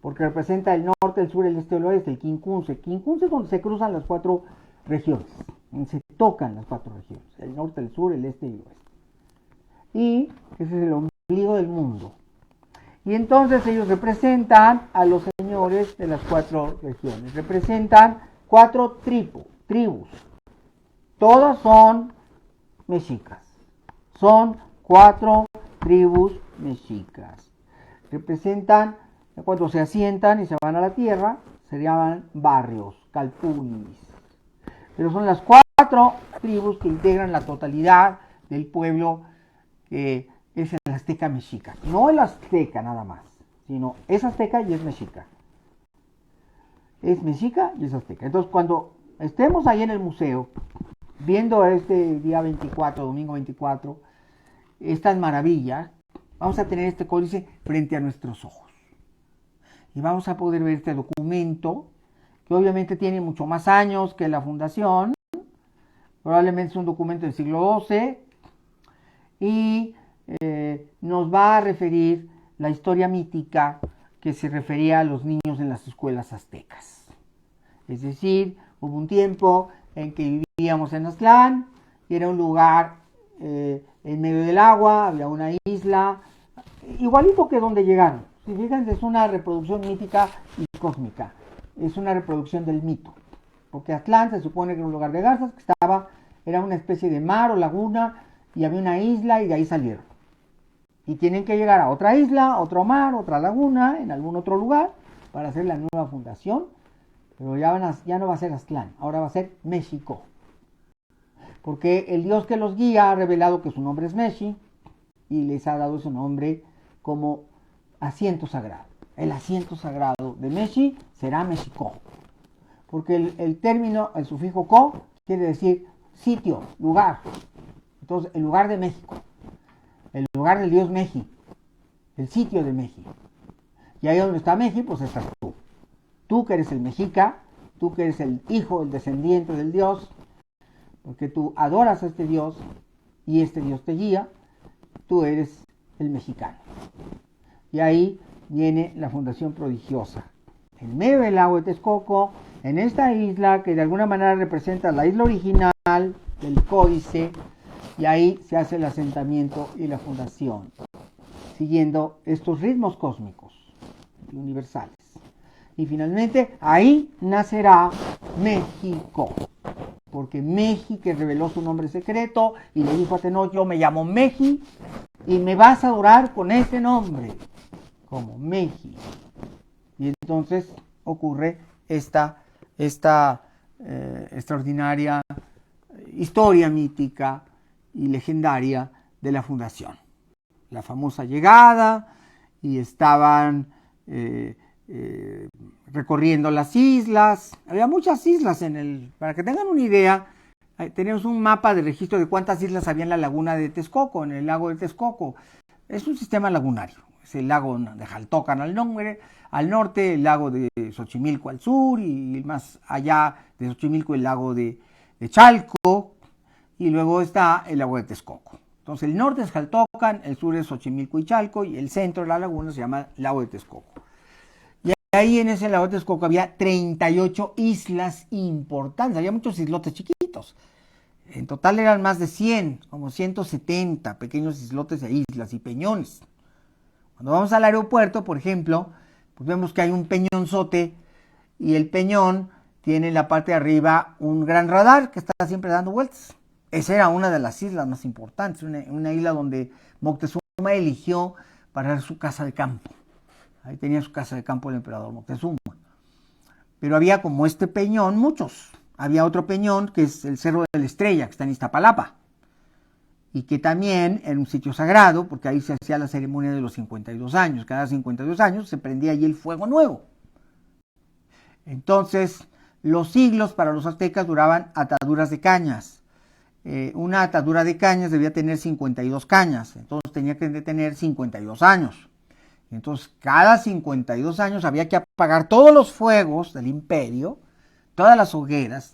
A: porque representa el norte, el sur, el este y el oeste, el quincunce. Quincunce es donde se cruzan las 4 regiones, donde se tocan las 4 regiones, el norte, el sur, el este y el oeste. Y ese es el ombligo del mundo. Y entonces ellos representan a los señores de las 4 regiones, representan 4 tribus, todas son mexicas, son 4 tribus mexicas, representan, cuando se asientan y se van a la tierra, se llaman barrios, calpulis, pero son las 4 tribus que integran la totalidad del pueblo que es el azteca mexica, no el azteca nada más, sino es azteca y es mexica. Es mexica y es azteca. Entonces, cuando estemos ahí en el museo, viendo este día 24, domingo 24, estas maravillas, vamos a tener este códice frente a nuestros ojos. Y vamos a poder ver este documento, que obviamente tiene mucho más años que la fundación. Probablemente es un documento del siglo XII. Y nos va a referir la historia mítica que se refería a los niños en las escuelas aztecas. Es decir, hubo un tiempo en que vivíamos en Aztlán, y era un lugar en medio del agua, había una isla, igualito que donde llegaron. Si fíjense, es una reproducción mítica y cósmica, es una reproducción del mito, porque Aztlán se supone que era un lugar de garzas, que era una especie de mar o laguna, y había una isla y de ahí salieron. Y tienen que llegar a otra isla, otro mar, otra laguna, en algún otro lugar, para hacer la nueva fundación. Pero ya no va a ser Aztlán, ahora va a ser México. Porque el Dios que los guía ha revelado que su nombre es Meshi, y les ha dado ese nombre como asiento sagrado. El asiento sagrado de Meshi será México. Porque el término, el sufijo co, quiere decir sitio, lugar. Entonces, el lugar de México, el lugar del dios Meji, el sitio de Meji. Y ahí donde está Meji, pues estás tú. Tú que eres el mexica, tú que eres el hijo, el descendiente del dios, porque tú adoras a este dios y este dios te guía, tú eres el mexicano. Y ahí viene la fundación prodigiosa. En medio del lago de Texcoco, en esta isla que de alguna manera representa la isla original del códice, y ahí se hace el asentamiento y la fundación, siguiendo estos ritmos cósmicos y universales. Y finalmente, ahí nacerá México, porque Meji, que reveló su nombre secreto y le dijo a Tenoch, yo me llamo Meji y me vas a adorar con ese nombre, como Meji. Y entonces ocurre esta extraordinaria historia mítica y legendaria de la fundación. La famosa llegada, y estaban recorriendo las islas. Había muchas islas para que tengan una idea, tenemos un mapa de registro de cuántas islas había en la laguna de Texcoco, en el lago de Texcoco. Es un sistema lagunario. Es el lago de Jaltocan al norte, el lago de Xochimilco al sur, y más allá de Xochimilco el lago de Chalco, y luego está el lago de Texcoco. Entonces el norte es Jaltocan, el sur es Xochimilco y Chalco, y el centro de la laguna se llama lago de Texcoco. Y ahí en ese lago de Texcoco había 38 islas importantes, había muchos islotes chiquitos. En total eran más de 100, como 170 pequeños islotes e islas y peñones. Cuando vamos al aeropuerto, por ejemplo, pues vemos que hay un peñonzote, y el peñón tiene en la parte de arriba un gran radar que está siempre dando vueltas. Esa era una de las islas más importantes, una isla donde Moctezuma eligió para su casa de campo. Ahí tenía su casa de campo el emperador Moctezuma. Pero había, como este peñón, muchos. Había otro peñón que es el Cerro de la Estrella, que está en Iztapalapa, y que también era un sitio sagrado, porque ahí se hacía la ceremonia de los 52 años. Cada 52 años se prendía allí el fuego nuevo. Entonces, los siglos para los aztecas duraban ataduras de cañas. Una atadura de cañas debía tener 52 cañas, entonces tenía que tener 52 años. Entonces, cada 52 años había que apagar todos los fuegos del imperio, todas las hogueras,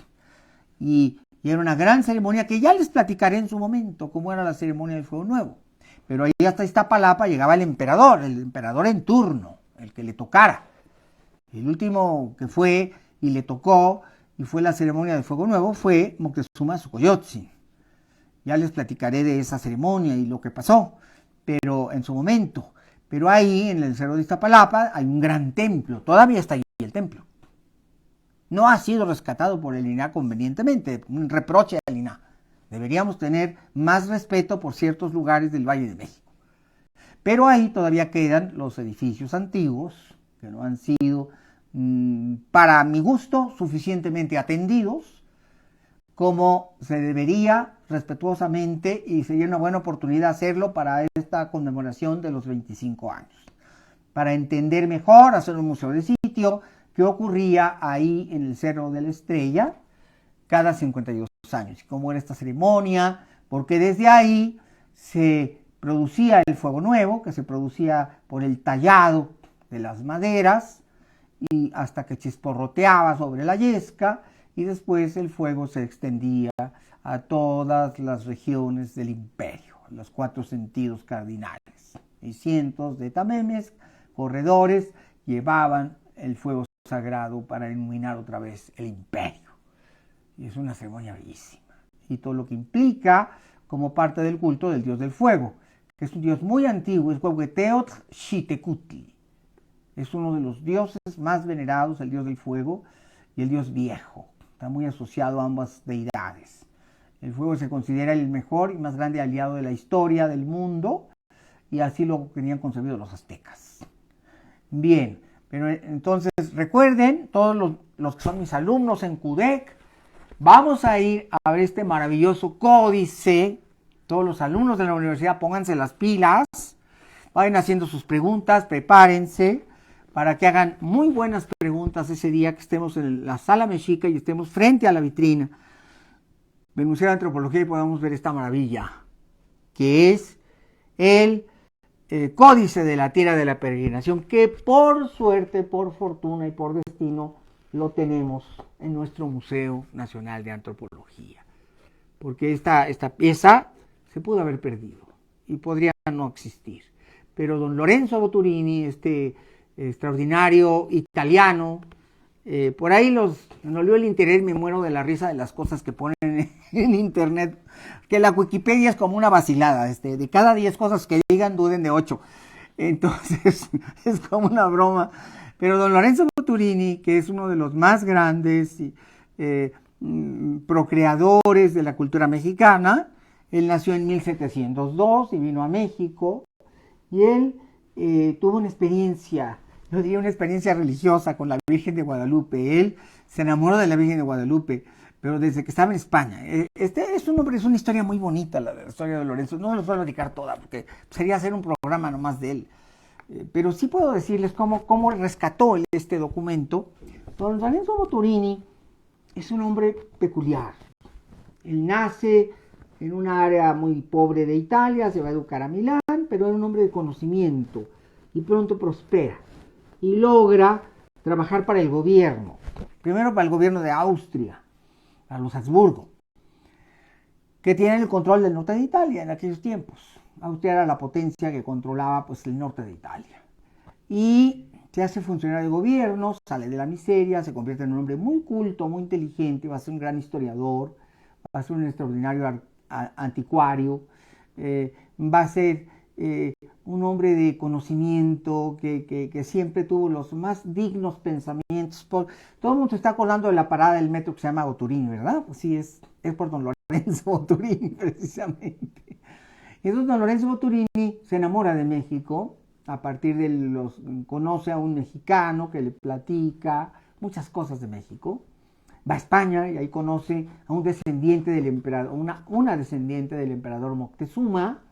A: y era una gran ceremonia que ya les platicaré en su momento, cómo era la ceremonia del fuego nuevo. Pero ahí hasta Iztapalapa llegaba el emperador en turno, el que le tocara. El último que fue y le tocó, y fue la ceremonia del fuego nuevo, fue Moctezuma Xocoyotzin. Ya les platicaré de esa ceremonia y lo que pasó, pero en su momento. Pero ahí, en el Cerro de Iztapalapa, hay un gran templo. Todavía está ahí el templo. No ha sido rescatado por el INAH convenientemente. Un reproche al INAH. Deberíamos tener más respeto por ciertos lugares del Valle de México. Pero ahí todavía quedan los edificios antiguos, que no han sido, para mi gusto, suficientemente atendidos, como se debería respetuosamente, y sería una buena oportunidad hacerlo para esta conmemoración de los 25 años. Para entender mejor, hacer un museo de sitio, qué ocurría ahí en el Cerro de la Estrella cada 52 años, cómo era esta ceremonia, porque desde ahí se producía el fuego nuevo, que se producía por el tallado de las maderas, y hasta que chisporroteaba sobre la yesca, y después el fuego se extendía a todas las regiones del imperio, los 4 sentidos cardinales. Y cientos de tamemes, corredores, llevaban el fuego sagrado para iluminar otra vez el imperio. Y es una ceremonia bellísima. Y todo lo que implica como parte del culto del dios del fuego, que es un dios muy antiguo, es Huehueteotl Xihtecutli. Es uno de los dioses más venerados, el dios del fuego y el dios viejo. Está muy asociado a ambas deidades. El fuego se considera el mejor y más grande aliado de la historia del mundo, y así lo tenían concebido los aztecas. Bien, pero entonces recuerden, todos los que son mis alumnos en CUDEC, vamos a ir a ver este maravilloso códice. Todos los alumnos de la universidad, pónganse las pilas, vayan haciendo sus preguntas, prepárense para que hagan muy buenas preguntas ese día que estemos en la sala mexica y estemos frente a la vitrina del Museo de Antropología y podamos ver esta maravilla, que es el Códice de la Tierra de la Peregrinación, que por suerte, por fortuna y por destino lo tenemos en nuestro Museo Nacional de Antropología. Porque esta pieza se pudo haber perdido y podría no existir. Pero don Lorenzo Boturini, este extraordinario italiano, por ahí me olió el interés, me muero de la risa de las cosas que ponen en internet, que la Wikipedia es como una vacilada, de cada 10 cosas que digan, duden de 8. Entonces, es como una broma. Pero don Lorenzo Boturini, que es uno de los más grandes procreadores de la cultura mexicana, él nació en 1702 y vino a México, y él tuvo una experiencia, yo diría una experiencia religiosa con la Virgen de Guadalupe. Él se enamoró de la Virgen de Guadalupe, pero desde que estaba en España. Es una historia muy bonita, la historia de Lorenzo. No se los voy a platicar toda, porque sería hacer un programa nomás de él. Pero sí puedo decirles cómo rescató este documento. Don Lorenzo Boturini es un hombre peculiar. Él nace en un área muy pobre de Italia, se va a educar a Milán, pero era un hombre de conocimiento y pronto prospera y logra trabajar para el gobierno. Primero para el gobierno de Austria, para los Habsburgo, que tienen el control del norte de Italia en aquellos tiempos. Austria era la potencia que controlaba pues, el norte de Italia. Y se hace funcionario de gobierno, sale de la miseria, se convierte en un hombre muy culto, muy inteligente, va a ser un gran historiador, va a ser un extraordinario anticuario, va a ser un hombre de conocimiento que siempre tuvo los más dignos pensamientos. Todo el mundo se está acordando de la parada del metro que se llama Boturini, ¿verdad? Pues sí, es por don Lorenzo Boturini, precisamente. Y entonces don Lorenzo Boturini se enamora de México, a partir de conoce a un mexicano que le platica muchas cosas de México. Va a España y ahí conoce a un descendiente del emperador, una descendiente del emperador Moctezuma,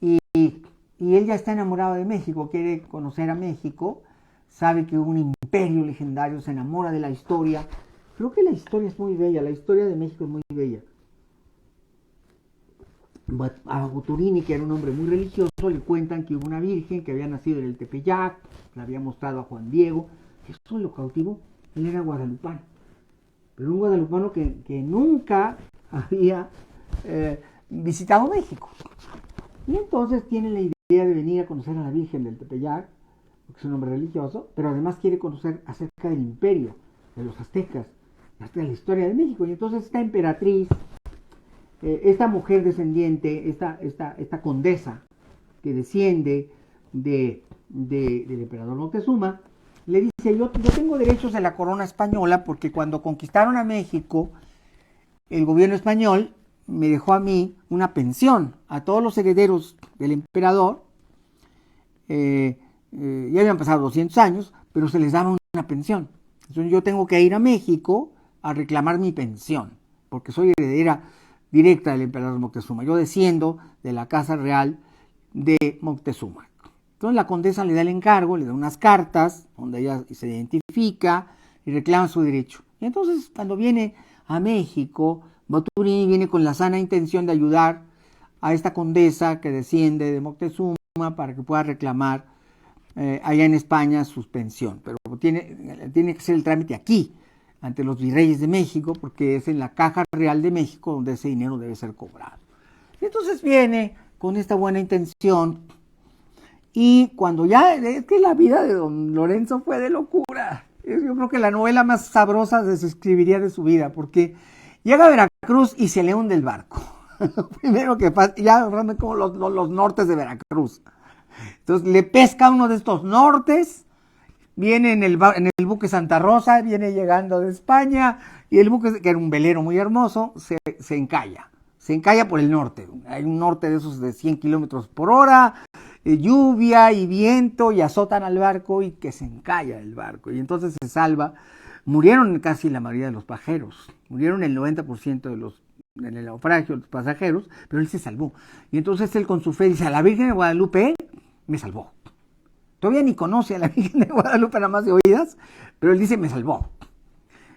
A: y él ya está enamorado de México, quiere conocer a México, sabe que hubo un imperio legendario, se enamora de la historia. Creo que la historia es muy bella, la historia de México es muy bella. A Boturini, que era un hombre muy religioso, le cuentan que hubo una virgen que había nacido en el Tepeyac, la había mostrado a Juan Diego. Eso lo cautivó. Él era guadalupano, pero un guadalupano que nunca había visitado México. Y entonces tiene la idea de venir a conocer a la Virgen del Tepeyac, porque es un hombre religioso, pero además quiere conocer acerca del imperio, de los aztecas, de la historia de México. Y entonces esta emperatriz, esta mujer descendiente, esta condesa que desciende del emperador Moctezuma, le dice, yo tengo derechos de la corona española porque cuando conquistaron a México, el gobierno español me dejó a mí una pensión, a todos los herederos del emperador, ya habían pasado 200 años, pero se les daba una pensión. Entonces yo tengo que ir a México a reclamar mi pensión, porque soy heredera directa del emperador Moctezuma. Yo desciendo de la casa real de Moctezuma. Entonces la condesa le da el encargo, le da unas cartas donde ella se identifica y reclama su derecho. Y entonces cuando viene a México, Boturini viene con la sana intención de ayudar a esta condesa que desciende de Moctezuma para que pueda reclamar allá en España su pensión. Pero tiene que hacer el trámite aquí, ante los virreyes de México, porque es en la Caja Real de México donde ese dinero debe ser cobrado. Y entonces viene con esta buena intención. Y cuando ya, es que la vida de don Lorenzo fue de locura. Yo creo que la novela más sabrosa se escribiría de su vida, porque llega a Veracruz y se le hunde el barco. Primero que pasa, ya hablando como los nortes de Veracruz. Entonces le pesca uno de estos nortes, viene en el buque Santa Rosa, viene llegando de España, y el buque, que era un velero muy hermoso, se encalla. Se encalla por el norte. Hay un norte de esos de 100 kilómetros por hora, lluvia y viento, y azotan al barco y que se encalla el barco. Y entonces se salva. Murieron casi la mayoría de los pasajeros. Murieron el 90% en el naufragio de los pasajeros, pero él se salvó. Y entonces él con su fe dice, a la Virgen de Guadalupe me salvó. Todavía ni conoce a la Virgen de Guadalupe, nada más de oídas, pero él dice, me salvó.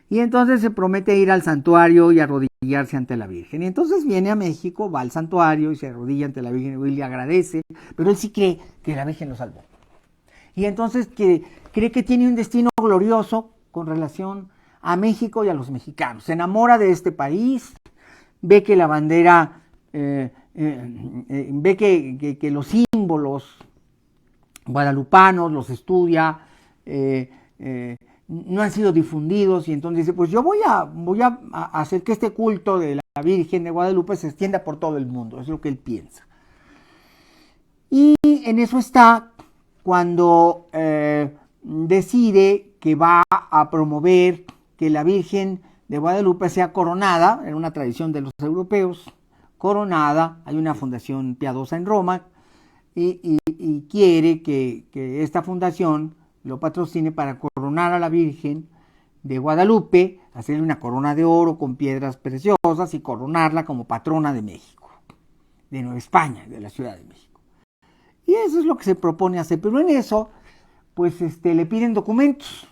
A: Y entonces se promete ir al santuario y arrodillarse ante la Virgen. Y entonces viene a México, va al santuario y se arrodilla ante la Virgen y le agradece, pero él sí cree que la Virgen lo salvó. Y entonces cree que tiene un destino glorioso con relación a México y a los mexicanos. Se enamora de este país, ve que la bandera, ve que los símbolos guadalupanos los estudia, no han sido difundidos, y entonces dice, pues yo voy a hacer que este culto de la Virgen de Guadalupe se extienda por todo el mundo. Es lo que él piensa. Y en eso está cuando decide que va a promover que la Virgen de Guadalupe sea coronada, en una tradición de los europeos, coronada. Hay una fundación piadosa en Roma y quiere que esta fundación lo patrocine para coronar a la Virgen de Guadalupe, hacerle una corona de oro con piedras preciosas y coronarla como patrona de México, de Nueva España, de la Ciudad de México. Y eso es lo que se propone hacer, pero en eso, pues le piden documentos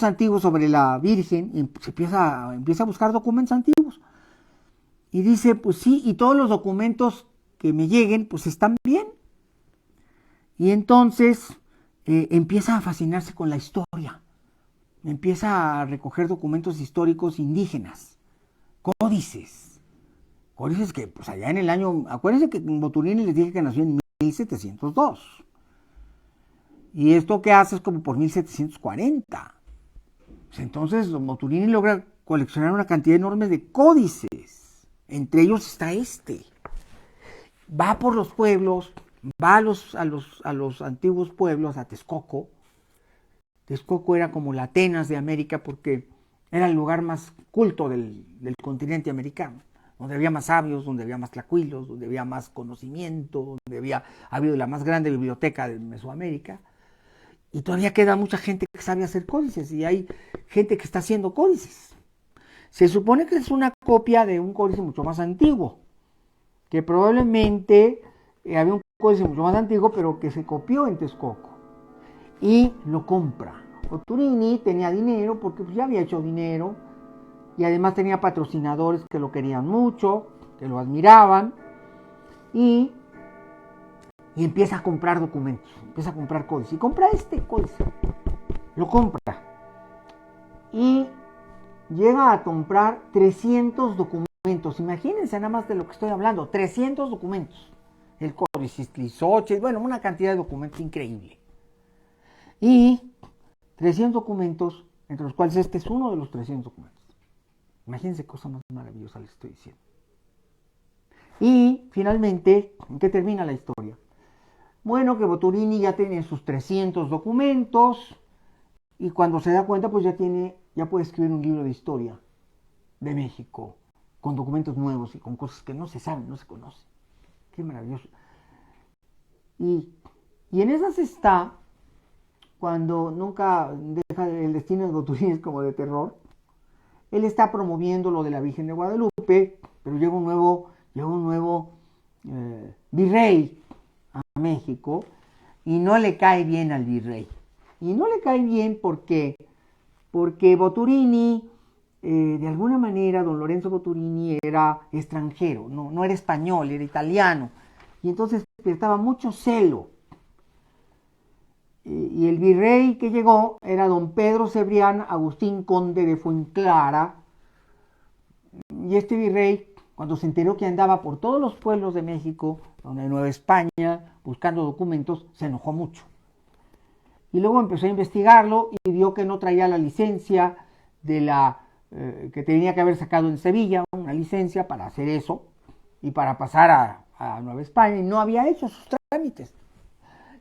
A: antiguos sobre la Virgen, y se empieza a buscar documentos antiguos. Y dice, pues sí, y todos los documentos que me lleguen, pues están bien. Y entonces empieza a fascinarse con la historia, empieza a recoger documentos históricos indígenas, códices que pues allá en el año, acuérdense que Boturini les dije que nació en 1702, y esto que hace es como por 1740. Entonces Boturini logra coleccionar una cantidad enorme de códices, entre ellos está va por los pueblos, va a los antiguos pueblos, a Texcoco. Texcoco era como la Atenas de América porque era el lugar más culto del continente americano, donde había más sabios, donde había más tlacuilos, donde había más conocimiento, donde había habido la más grande biblioteca de Mesoamérica. Y todavía queda mucha gente que sabe hacer códices, y hay gente que está haciendo códices. Se supone que es una copia de un códice mucho más antiguo, que probablemente había un códice mucho más antiguo, pero que se copió en Texcoco, y lo compra Boturini tenía dinero porque pues, ya había hecho dinero y además tenía patrocinadores que lo querían mucho, que lo admiraban y empieza a comprar documentos, empieza a comprar códices y compra este códice, lo compra y llega a comprar 300 documentos. Imagínense nada más de lo que estoy hablando, 300 documentos. El códice Istlizoche, bueno, una cantidad de documentos increíble. Y 300 documentos, entre los cuales este es uno de los 300 documentos. Imagínense qué cosa más maravillosa les estoy diciendo. Y finalmente, ¿en qué termina la historia? Bueno, que Boturini ya tiene sus 300 documentos y cuando se da cuenta, pues ya puede escribir un libro de historia de México, con documentos nuevos y con cosas que no se saben, no se conocen. Qué maravilloso. Y en esas está, cuando nunca deja el destino de Boturini es como de terror, él está promoviendo lo de la Virgen de Guadalupe, pero llega un nuevo virrey a México y no le cae bien al virrey. Y no le cae bien porque Boturini, de alguna manera, don Lorenzo Boturini era extranjero, no era español, era italiano. Y entonces despertaba mucho celo. Y el virrey que llegó era don Pedro Cebrián Agustín Conde de Fuenclara. Y este virrey, cuando se enteró que andaba por todos los pueblos de México, donde Nueva España, buscando documentos, se enojó mucho. Y luego empezó a investigarlo y vio que no traía la licencia que tenía que haber sacado en Sevilla, una licencia para hacer eso y para pasar a Nueva España, y no había hecho sus trámites.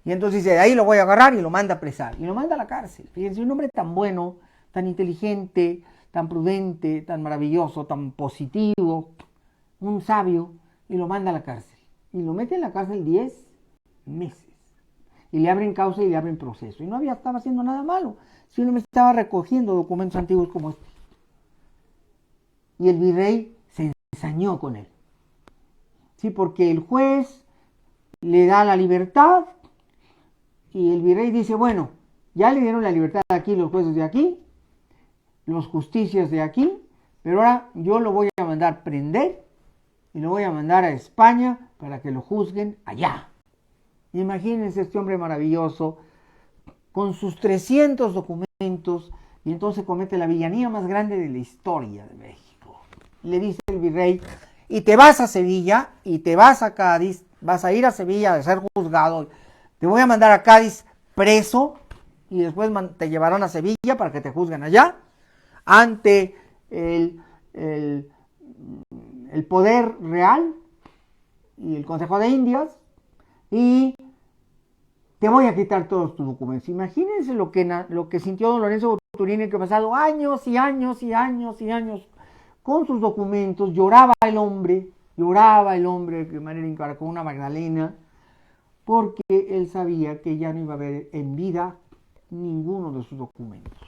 A: Y entonces dice, de ahí lo voy a agarrar y lo manda a apresar. Y lo manda a la cárcel. Fíjense, un hombre tan bueno, tan inteligente, tan prudente, tan maravilloso, tan positivo, un sabio, y lo manda a la cárcel. Y lo mete en la cárcel 10 meses. Y le abren causa y le abren proceso. Y no estaba haciendo nada malo. Si uno me estaba recogiendo documentos antiguos como este. Y el virrey se ensañó con él. Sí, porque el juez le da la libertad. Y el virrey dice, bueno, ya le dieron la libertad aquí los jueces de aquí, los justicias de aquí, pero ahora yo lo voy a mandar prender y lo voy a mandar a España para que lo juzguen allá. Imagínense este hombre maravilloso con sus 300 documentos y entonces comete la villanía más grande de la historia de México. Le dice el virrey, y te vas a Sevilla y te vas a Cádiz, vas a ir a Sevilla a ser juzgado. Te voy a mandar a Cádiz preso y después te llevarán a Sevilla para que te juzguen allá ante el poder real y el Consejo de Indias y te voy a quitar todos tus documentos. Imagínense lo que sintió don Lorenzo Boturini, que ha pasado años y años y años y años con sus documentos. Lloraba el hombre de manera inclara, con una Magdalena, porque él sabía que ya no iba a haber en vida ninguno de sus documentos.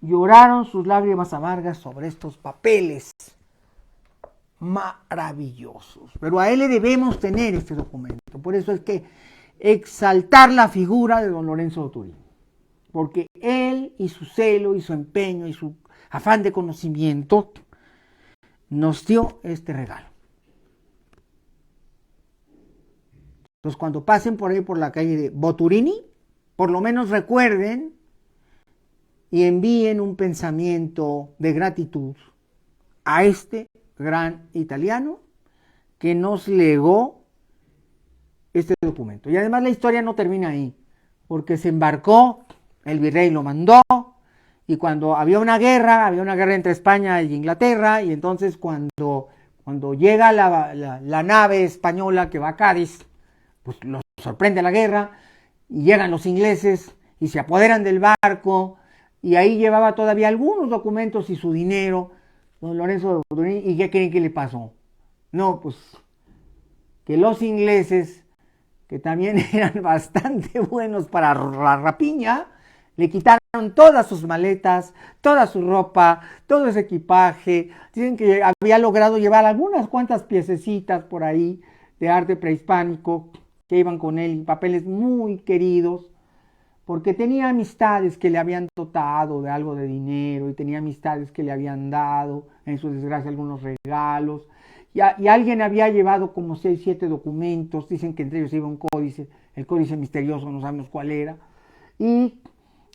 A: Lloraron sus lágrimas amargas sobre estos papeles maravillosos. Pero a él le debemos tener este documento. Por eso es que exaltar la figura de don Lorenzo Boturini. Porque él y su celo y su empeño y su afán de conocimiento nos dio este regalo. Entonces, cuando pasen por ahí por la calle de Boturini, por lo menos recuerden y envíen un pensamiento de gratitud a este gran italiano que nos legó este documento. Y además la historia no termina ahí, porque se embarcó, el virrey lo mandó, y cuando había una guerra entre España y Inglaterra, y entonces cuando llega la nave española que va a Cádiz, pues los sorprende la guerra y llegan los ingleses y se apoderan del barco y ahí llevaba todavía algunos documentos y su dinero don Lorenzo Boturini. ¿Y qué creen que le pasó? No, pues que los ingleses, que también eran bastante buenos para la rapiña, le quitaron todas sus maletas, toda su ropa, todo ese equipaje. Dicen que había logrado llevar algunas cuantas piececitas por ahí de arte prehispánico que iban con él, papeles muy queridos, porque tenía amistades que le habían dotado de algo de dinero y tenía amistades que le habían dado, en su desgracia, algunos regalos. Y alguien había llevado como 6, 7 documentos, dicen que entre ellos iba un códice, el códice misterioso, no sabemos cuál era, y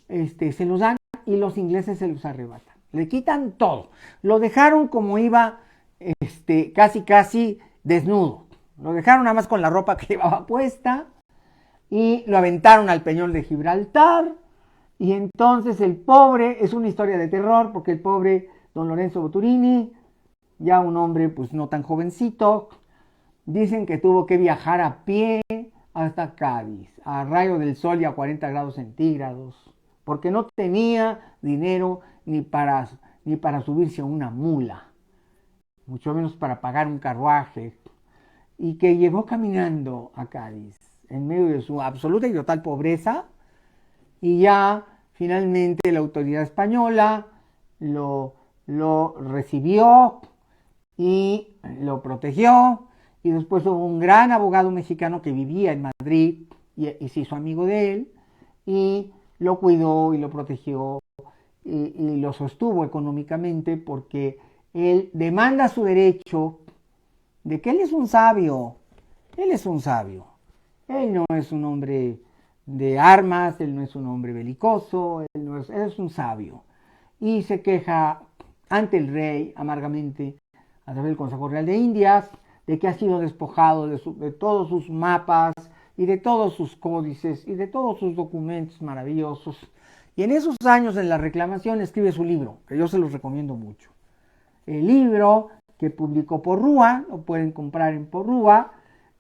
A: se los dan y los ingleses se los arrebatan. Le quitan todo. Lo dejaron como iba, casi desnudo. Lo dejaron nada más con la ropa que llevaba puesta y lo aventaron al Peñón de Gibraltar. Y entonces el pobre, es una historia de terror, porque el pobre don Lorenzo Boturini, ya un hombre pues no tan jovencito, dicen que tuvo que viajar a pie hasta Cádiz, a rayo del sol y a 40 grados centígrados, porque no tenía dinero ni para subirse a una mula, mucho menos para pagar un carruaje, y que llegó caminando a Cádiz en medio de su absoluta y total pobreza, y ya finalmente la autoridad española lo recibió y lo protegió, y después hubo un gran abogado mexicano que vivía en Madrid y se hizo amigo de él y lo cuidó y lo protegió y lo sostuvo económicamente, porque él demanda su derecho de que él es un sabio, él es un sabio, él no es un hombre de armas, él no es un hombre belicoso, él es un sabio, y se queja ante el rey amargamente a través del Consejo Real de Indias de que ha sido despojado de todos sus mapas y de todos sus códices y de todos sus documentos maravillosos. Y en esos años, en la reclamación, escribe su libro, que yo se los recomiendo mucho. El libro que publicó Porrúa, lo pueden comprar en Porrúa,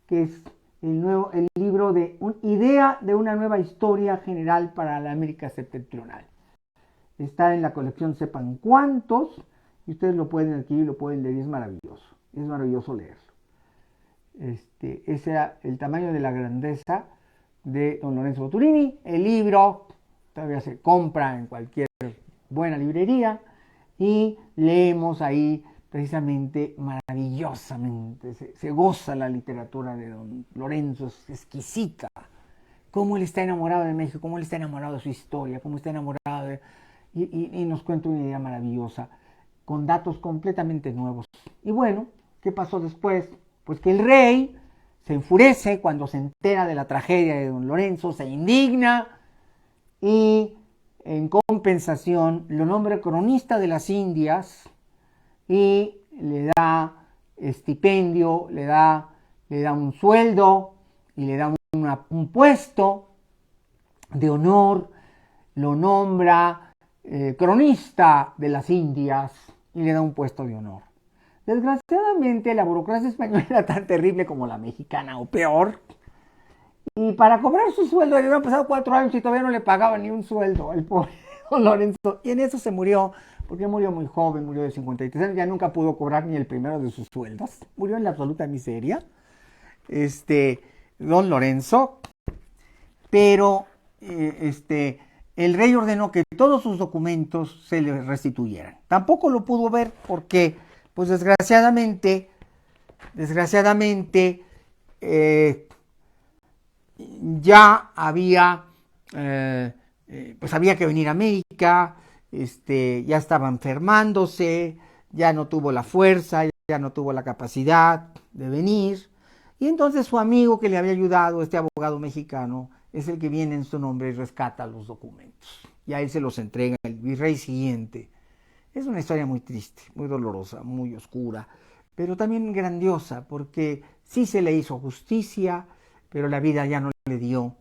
A: que es el libro de Idea de una nueva historia general para la América septentrional. Está en la colección Sepan Cuántos, y ustedes lo pueden adquirir, lo pueden leer, es maravilloso leerlo. Ese era el tamaño de la grandeza de don Lorenzo Boturini. El libro todavía se compra en cualquier buena librería y leemos ahí precisamente maravillosamente, se goza la literatura de don Lorenzo, es exquisita, cómo él está enamorado de México, cómo él está enamorado de su historia, cómo está enamorado de... Y nos cuenta una idea maravillosa, con datos completamente nuevos. Y bueno, ¿qué pasó después? Pues que el rey se enfurece cuando se entera de la tragedia de don Lorenzo, se indigna y en compensación lo nombra cronista de las Indias y le da estipendio, le da un sueldo y le da un puesto de honor, lo nombra cronista de las Indias y le da un puesto de honor. Desgraciadamente la burocracia española era tan terrible como la mexicana o peor, y para cobrar su sueldo le habían pasado 4 años y todavía no le pagaban ni un sueldo al pobre don Lorenzo, y en eso se murió, porque murió muy joven, murió de 53 años, ya nunca pudo cobrar ni el primero de sus sueldos, murió en la absoluta miseria, don Lorenzo, pero el rey ordenó que todos sus documentos se le restituyeran. Tampoco lo pudo ver porque, pues desgraciadamente, ya había, pues había que venir a América, ya estaba enfermándose, ya no tuvo la fuerza, ya no tuvo la capacidad de venir, y entonces su amigo que le había ayudado, este abogado mexicano, es el que viene en su nombre y rescata los documentos, y a él se los entrega el virrey siguiente. Es una historia muy triste, muy dolorosa, muy oscura, pero también grandiosa, porque sí se le hizo justicia, pero la vida ya no le dio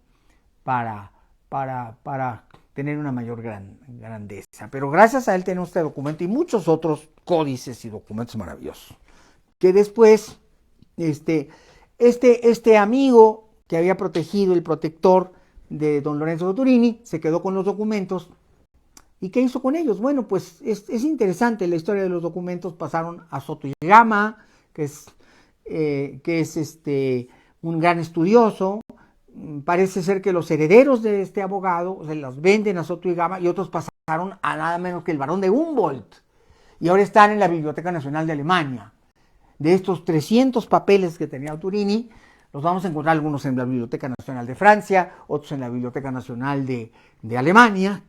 A: para tener una mayor grandeza. Pero gracias a él tenemos este documento y muchos otros códices y documentos maravillosos. Que después, este amigo que había protegido, el protector de don Lorenzo Boturini, se quedó con los documentos. ¿Y qué hizo con ellos? Bueno, pues es interesante la historia de los documentos. Pasaron a Soto y Gama, que es un gran estudioso. Parece ser que los herederos de este abogado se los venden a Soto y Gama, y otros pasaron a nada menos que el barón de Humboldt, y ahora están en la Biblioteca Nacional de Alemania. De estos 300 papeles que tenía Boturini, Los vamos a encontrar algunos en la Biblioteca Nacional de Francia, otros en la Biblioteca Nacional de Alemania.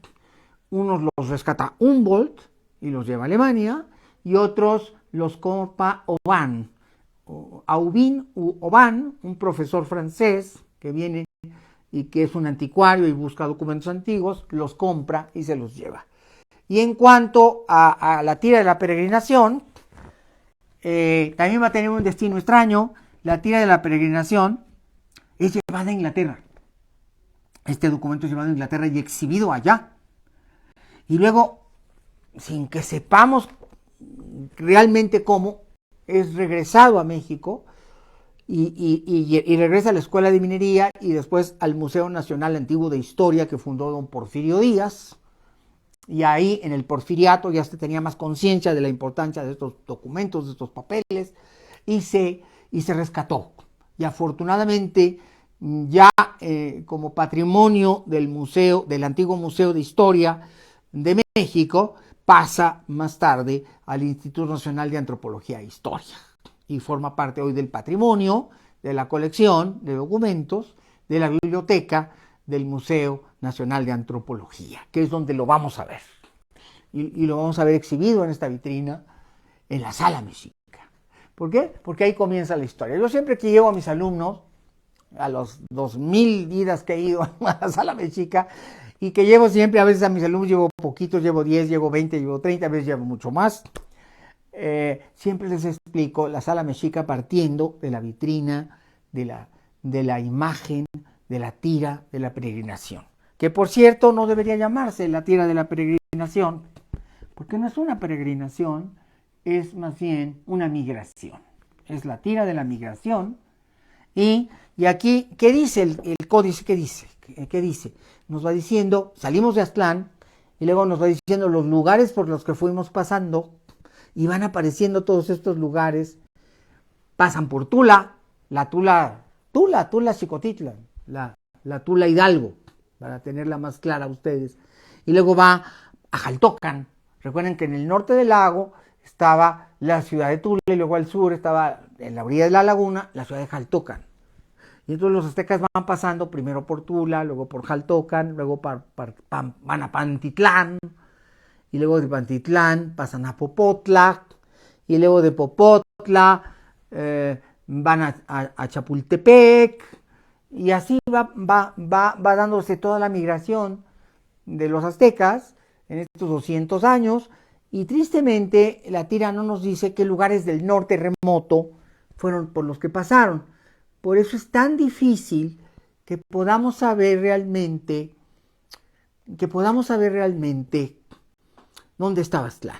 A: Unos los rescata Humboldt y los lleva a Alemania, y otros los compra Aubin u Oban, un profesor francés que viene y que es un anticuario y busca documentos antiguos, los compra y se los lleva. Y en cuanto a la tira de la peregrinación, también va a tener un destino extraño. La tira de la peregrinación es llevada a Inglaterra. Este documento es llevado a Inglaterra y exhibido allá. Y luego, sin que sepamos realmente cómo, es regresado a México y regresa a la Escuela de Minería y después al Museo Nacional Antiguo de Historia que fundó don Porfirio Díaz. Y ahí en el porfiriato ya se tenía más conciencia de la importancia de estos documentos, de estos papeles, y se rescató. Y afortunadamente ya como patrimonio del museo, del antiguo Museo de Historia de México, pasa más tarde al Instituto Nacional de Antropología e Historia y forma parte hoy del patrimonio, de la colección de documentos, de la biblioteca del Museo Nacional de Antropología, que es donde lo vamos a ver. Y lo vamos a ver exhibido en esta vitrina en la Sala Mexica. ¿Por qué? Porque ahí comienza la historia. Yo siempre que llevo a mis alumnos, a los 2000 idas que he ido a la Sala Mexica, y que llevo siempre, a veces a mis alumnos llevo poquitos, llevo 10, llevo 20, llevo 30, a veces llevo mucho más. Siempre les explico la Sala Mexica partiendo de la vitrina, de la imagen, de la tira de la peregrinación. Que por cierto no debería llamarse la tira de la peregrinación, porque no es una peregrinación, es más bien una migración. Es la tira de la migración. Y aquí, ¿qué dice el códice? ¿Qué dice? Nos va diciendo, salimos de Aztlán, y luego nos va diciendo los lugares por los que fuimos pasando, y van apareciendo todos estos lugares. Pasan por Tula, la Tula Xicotitlan, la Tula Hidalgo, para tenerla más clara a ustedes. Y luego va a Jaltocan. Recuerden que en el norte del lago estaba la ciudad de Tula y luego al sur estaba, en la orilla de la laguna, la ciudad de Jaltocan. Y entonces los aztecas van pasando primero por Tula, luego por Jaltocan, luego van a Pantitlán, y luego de Pantitlán pasan a Popotla, y luego de Popotla van a Chapultepec, y así va dándose toda la migración de los aztecas en estos 200 años, y tristemente la tira no nos dice qué lugares del norte remoto fueron por los que pasaron. Por eso es tan difícil que podamos saber realmente dónde estaba Aztlán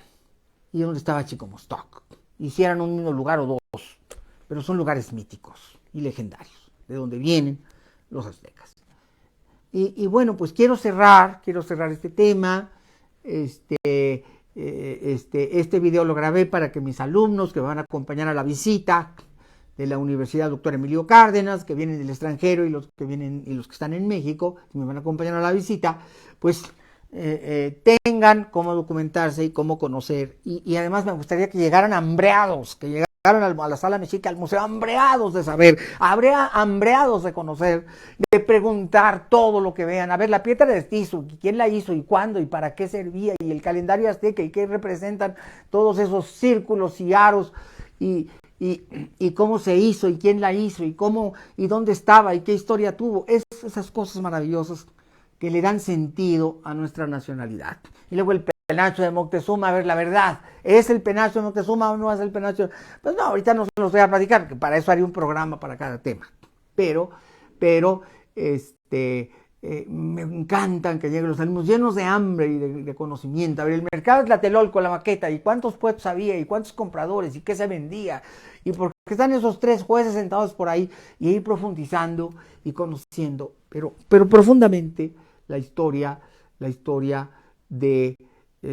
A: y dónde estaba Chicomostoc, y si eran un mismo lugar o dos, pero son lugares míticos y legendarios, de donde vienen los aztecas. Y bueno, pues quiero cerrar este tema. Este video lo grabé para que mis alumnos que van a acompañar a la visita de la Universidad Dr. Emilio Cárdenas, que vienen del extranjero y los que están en México, que me van a acompañar a la visita, pues tengan cómo documentarse y cómo conocer. Y además me gustaría que llegaran hambreados, que llegaran a la Sala Mexica, al museo, hambreados de saber, hambreados de conocer, de preguntar todo lo que vean. A ver, la piedra de Tizu, quién la hizo y cuándo y para qué servía, y el calendario azteca y qué representan todos esos círculos y aros, y cómo se hizo y quién la hizo y cómo y dónde estaba y qué historia tuvo. Esas cosas maravillosas que le dan sentido a nuestra nacionalidad. Y luego el penacho de Moctezuma, a ver, la verdad, ¿es el penacho de Moctezuma o no es el penacho? Pues no, ahorita no se los voy a platicar, porque para eso haría un programa para cada tema. Pero me encantan que lleguen los alumnos llenos de hambre y de conocimiento. A ver, el mercado de Tlatelolco, la maqueta, y cuántos puestos había, y cuántos compradores, y qué se vendía, y por qué están esos 3 jueces sentados por ahí, y ir profundizando y conociendo, pero profundamente la historia de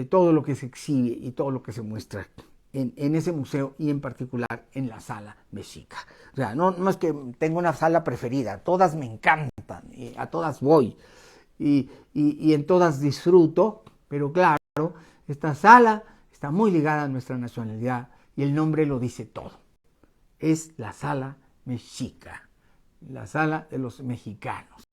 A: todo lo que se exhibe y todo lo que se muestra en ese museo, y en particular en la Sala Mexica. O sea, no es que tenga una sala preferida, todas me encantan, y a todas voy, y en todas disfruto, pero claro, esta sala está muy ligada a nuestra nacionalidad, y el nombre lo dice todo. Es la Sala Mexica la sala de los mexicanos.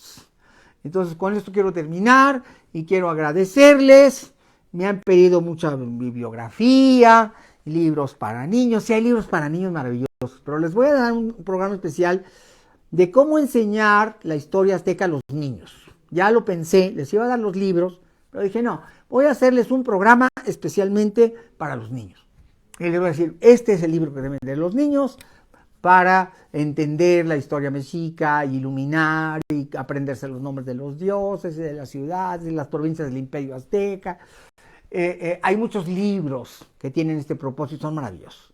A: Entonces, con esto quiero terminar y quiero agradecerles. Me han pedido mucha bibliografía, libros para niños. Sí, hay libros para niños maravillosos, pero les voy a dar un programa especial de cómo enseñar la historia azteca a los niños. Ya lo pensé, les iba a dar los libros, pero dije, no, voy a hacerles un programa especialmente para los niños. Y les voy a decir, este es el libro que deben leer los niños para entender la historia mexica, iluminar y aprenderse los nombres de los dioses, de las ciudades, de las provincias del Imperio Azteca. Hay muchos libros que tienen este propósito, son maravillosos.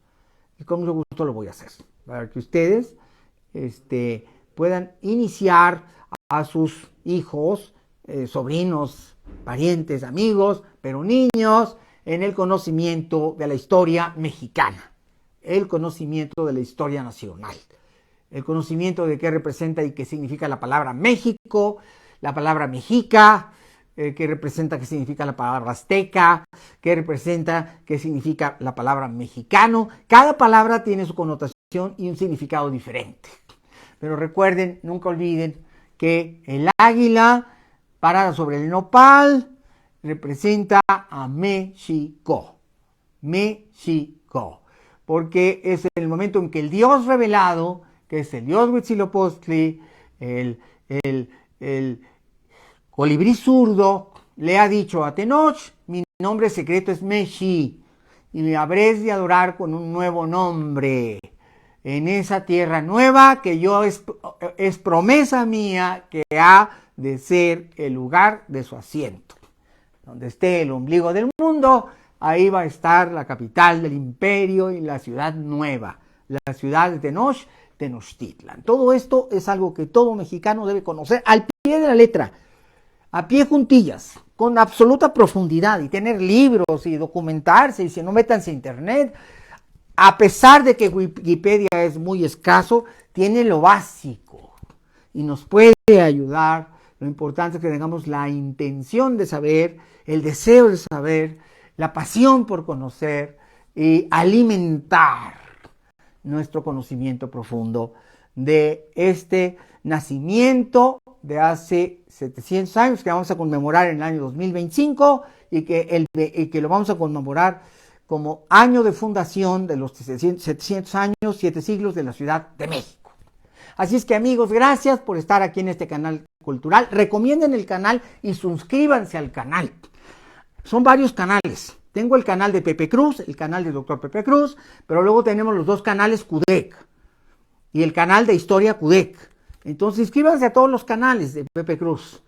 A: Y con mucho gusto lo voy a hacer, para que ustedes puedan iniciar a sus hijos, sobrinos, parientes, amigos, pero niños, en el conocimiento de la historia mexicana, el conocimiento de la historia nacional, el conocimiento de qué representa y qué significa la palabra México, la palabra mexica, qué representa, qué significa la palabra azteca, qué representa, qué significa la palabra mexicano. Cada palabra tiene su connotación y un significado diferente. Pero recuerden, nunca olviden que el águila parada sobre el nopal representa a México. México. Porque es el momento en que el Dios revelado, que es el Dios Huitzilopochtli, el colibrí zurdo, le ha dicho a Tenoch, mi nombre secreto es Meshi, y me habréis de adorar con un nuevo nombre. En esa tierra nueva que yo es promesa mía que ha de ser el lugar de su asiento. Donde esté el ombligo del mundo, ahí va a estar la capital del imperio y la ciudad nueva, la ciudad de Tenoch, Tenochtitlan. Todo esto es algo que todo mexicano debe conocer al pie de la letra, a pie juntillas, con absoluta profundidad, y tener libros y documentarse, y si no, métanse a internet. A pesar de que Wikipedia es muy escaso, tiene lo básico y nos puede ayudar. Lo importante es que tengamos la intención de saber, el deseo de saber, la pasión por conocer y alimentar nuestro conocimiento profundo de este nacimiento de hace 700 años que vamos a conmemorar en el año 2025 y que lo vamos a conmemorar como año de fundación de los 700 años, 7 siglos de la Ciudad de México. Así es que, amigos, gracias por estar aquí en este canal cultural. Recomienden el canal y suscríbanse al canal. Son varios canales. Tengo el canal de Pepe Cruz, el canal de Dr. Pepe Cruz, pero luego tenemos los dos canales CUDEC y el canal de Historia CUDEC. Entonces, inscríbanse a todos los canales de Pepe Cruz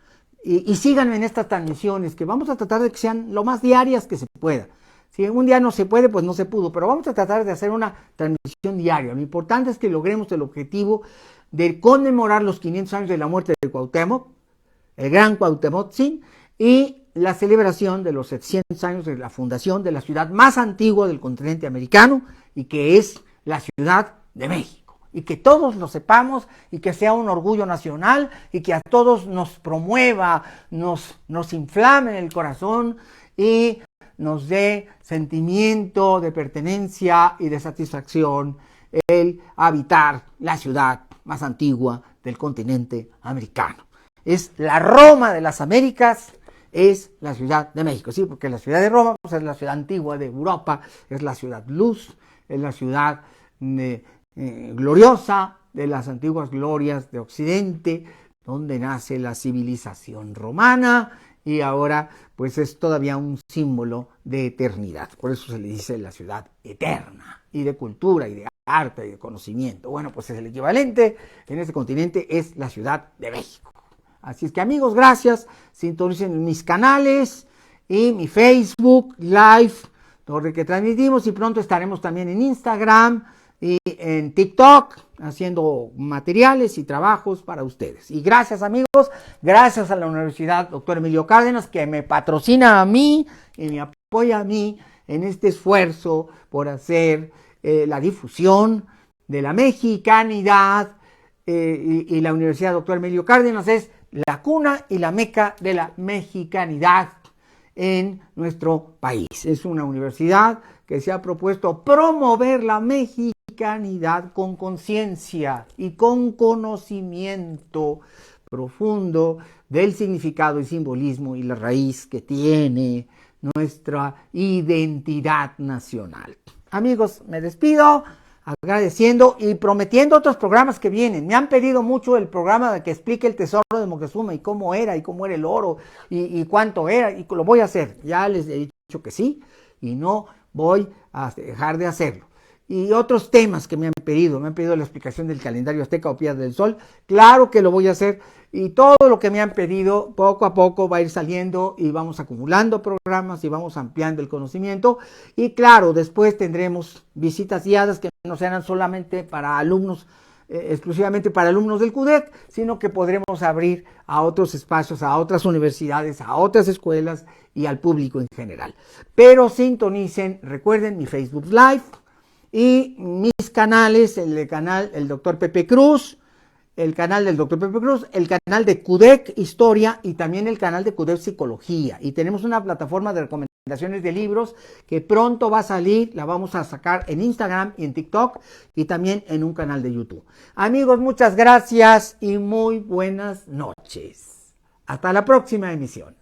A: y síganme en estas transmisiones, que vamos a tratar de que sean lo más diarias que se pueda. Si un día no se puede, pues no se pudo, pero vamos a tratar de hacer una transmisión diaria. Lo importante es que logremos el objetivo de conmemorar los 500 años de la muerte de Cuauhtémoc, el gran Cuauhtémoc, y la celebración de los 700 años de la fundación de la ciudad más antigua del continente americano, y que es la Ciudad de México. Y que todos lo sepamos, y que sea un orgullo nacional, y que a todos nos promueva, nos inflame el corazón, y nos dé sentimiento de pertenencia y de satisfacción el habitar la ciudad más antigua del continente americano. Es la Roma de las Américas, es la Ciudad de México, sí, porque la ciudad de Roma pues, es la ciudad antigua de Europa, es la ciudad luz, es la ciudad gloriosa de las antiguas glorias de Occidente, donde nace la civilización romana, y ahora pues es todavía un símbolo de eternidad. Por eso se le dice la ciudad eterna, y de cultura, y de arte, y de conocimiento. Bueno, pues es el equivalente en este continente, es la Ciudad de México. Así es que, amigos, gracias. Sintonicen mis canales y mi Facebook Live, donde que transmitimos, y pronto estaremos también en Instagram y en TikTok haciendo materiales y trabajos para ustedes. Y gracias, amigos, gracias a la Universidad Dr. Emilio Cárdenas, que me patrocina a mí y me apoya a mí en este esfuerzo por hacer la difusión de la mexicanidad, y la Universidad Dr. Emilio Cárdenas es la cuna y la meca de la mexicanidad en nuestro país. Es una universidad que se ha propuesto promover la mexicanidad americanidad con conciencia y con conocimiento profundo del significado y simbolismo y la raíz que tiene nuestra identidad nacional. Amigos, me despido agradeciendo y prometiendo otros programas que vienen. Me han pedido mucho el programa de que explique el tesoro de Moctezuma y cómo era el oro y cuánto era, y lo voy a hacer. Ya les he dicho que sí y no voy a dejar de hacerlo. Y otros temas que me han pedido la explicación del calendario azteca o Piedra del Sol, claro que lo voy a hacer, y todo lo que me han pedido poco a poco va a ir saliendo y vamos acumulando programas y vamos ampliando el conocimiento, y claro, después tendremos visitas guiadas que no serán solamente para alumnos, exclusivamente para alumnos del CUDEC, sino que podremos abrir a otros espacios, a otras universidades, a otras escuelas y al público en general. Pero sintonicen, recuerden mi Facebook Live, y mis canales, el canal el Dr. Pepe Cruz, el canal del Dr. Pepe Cruz, el canal de CUDEC Historia y también el canal de CUDEC Psicología. Y tenemos una plataforma de recomendaciones de libros que pronto va a salir, la vamos a sacar en Instagram y en TikTok y también en un canal de YouTube. Amigos, muchas gracias y muy buenas noches. Hasta la próxima emisión.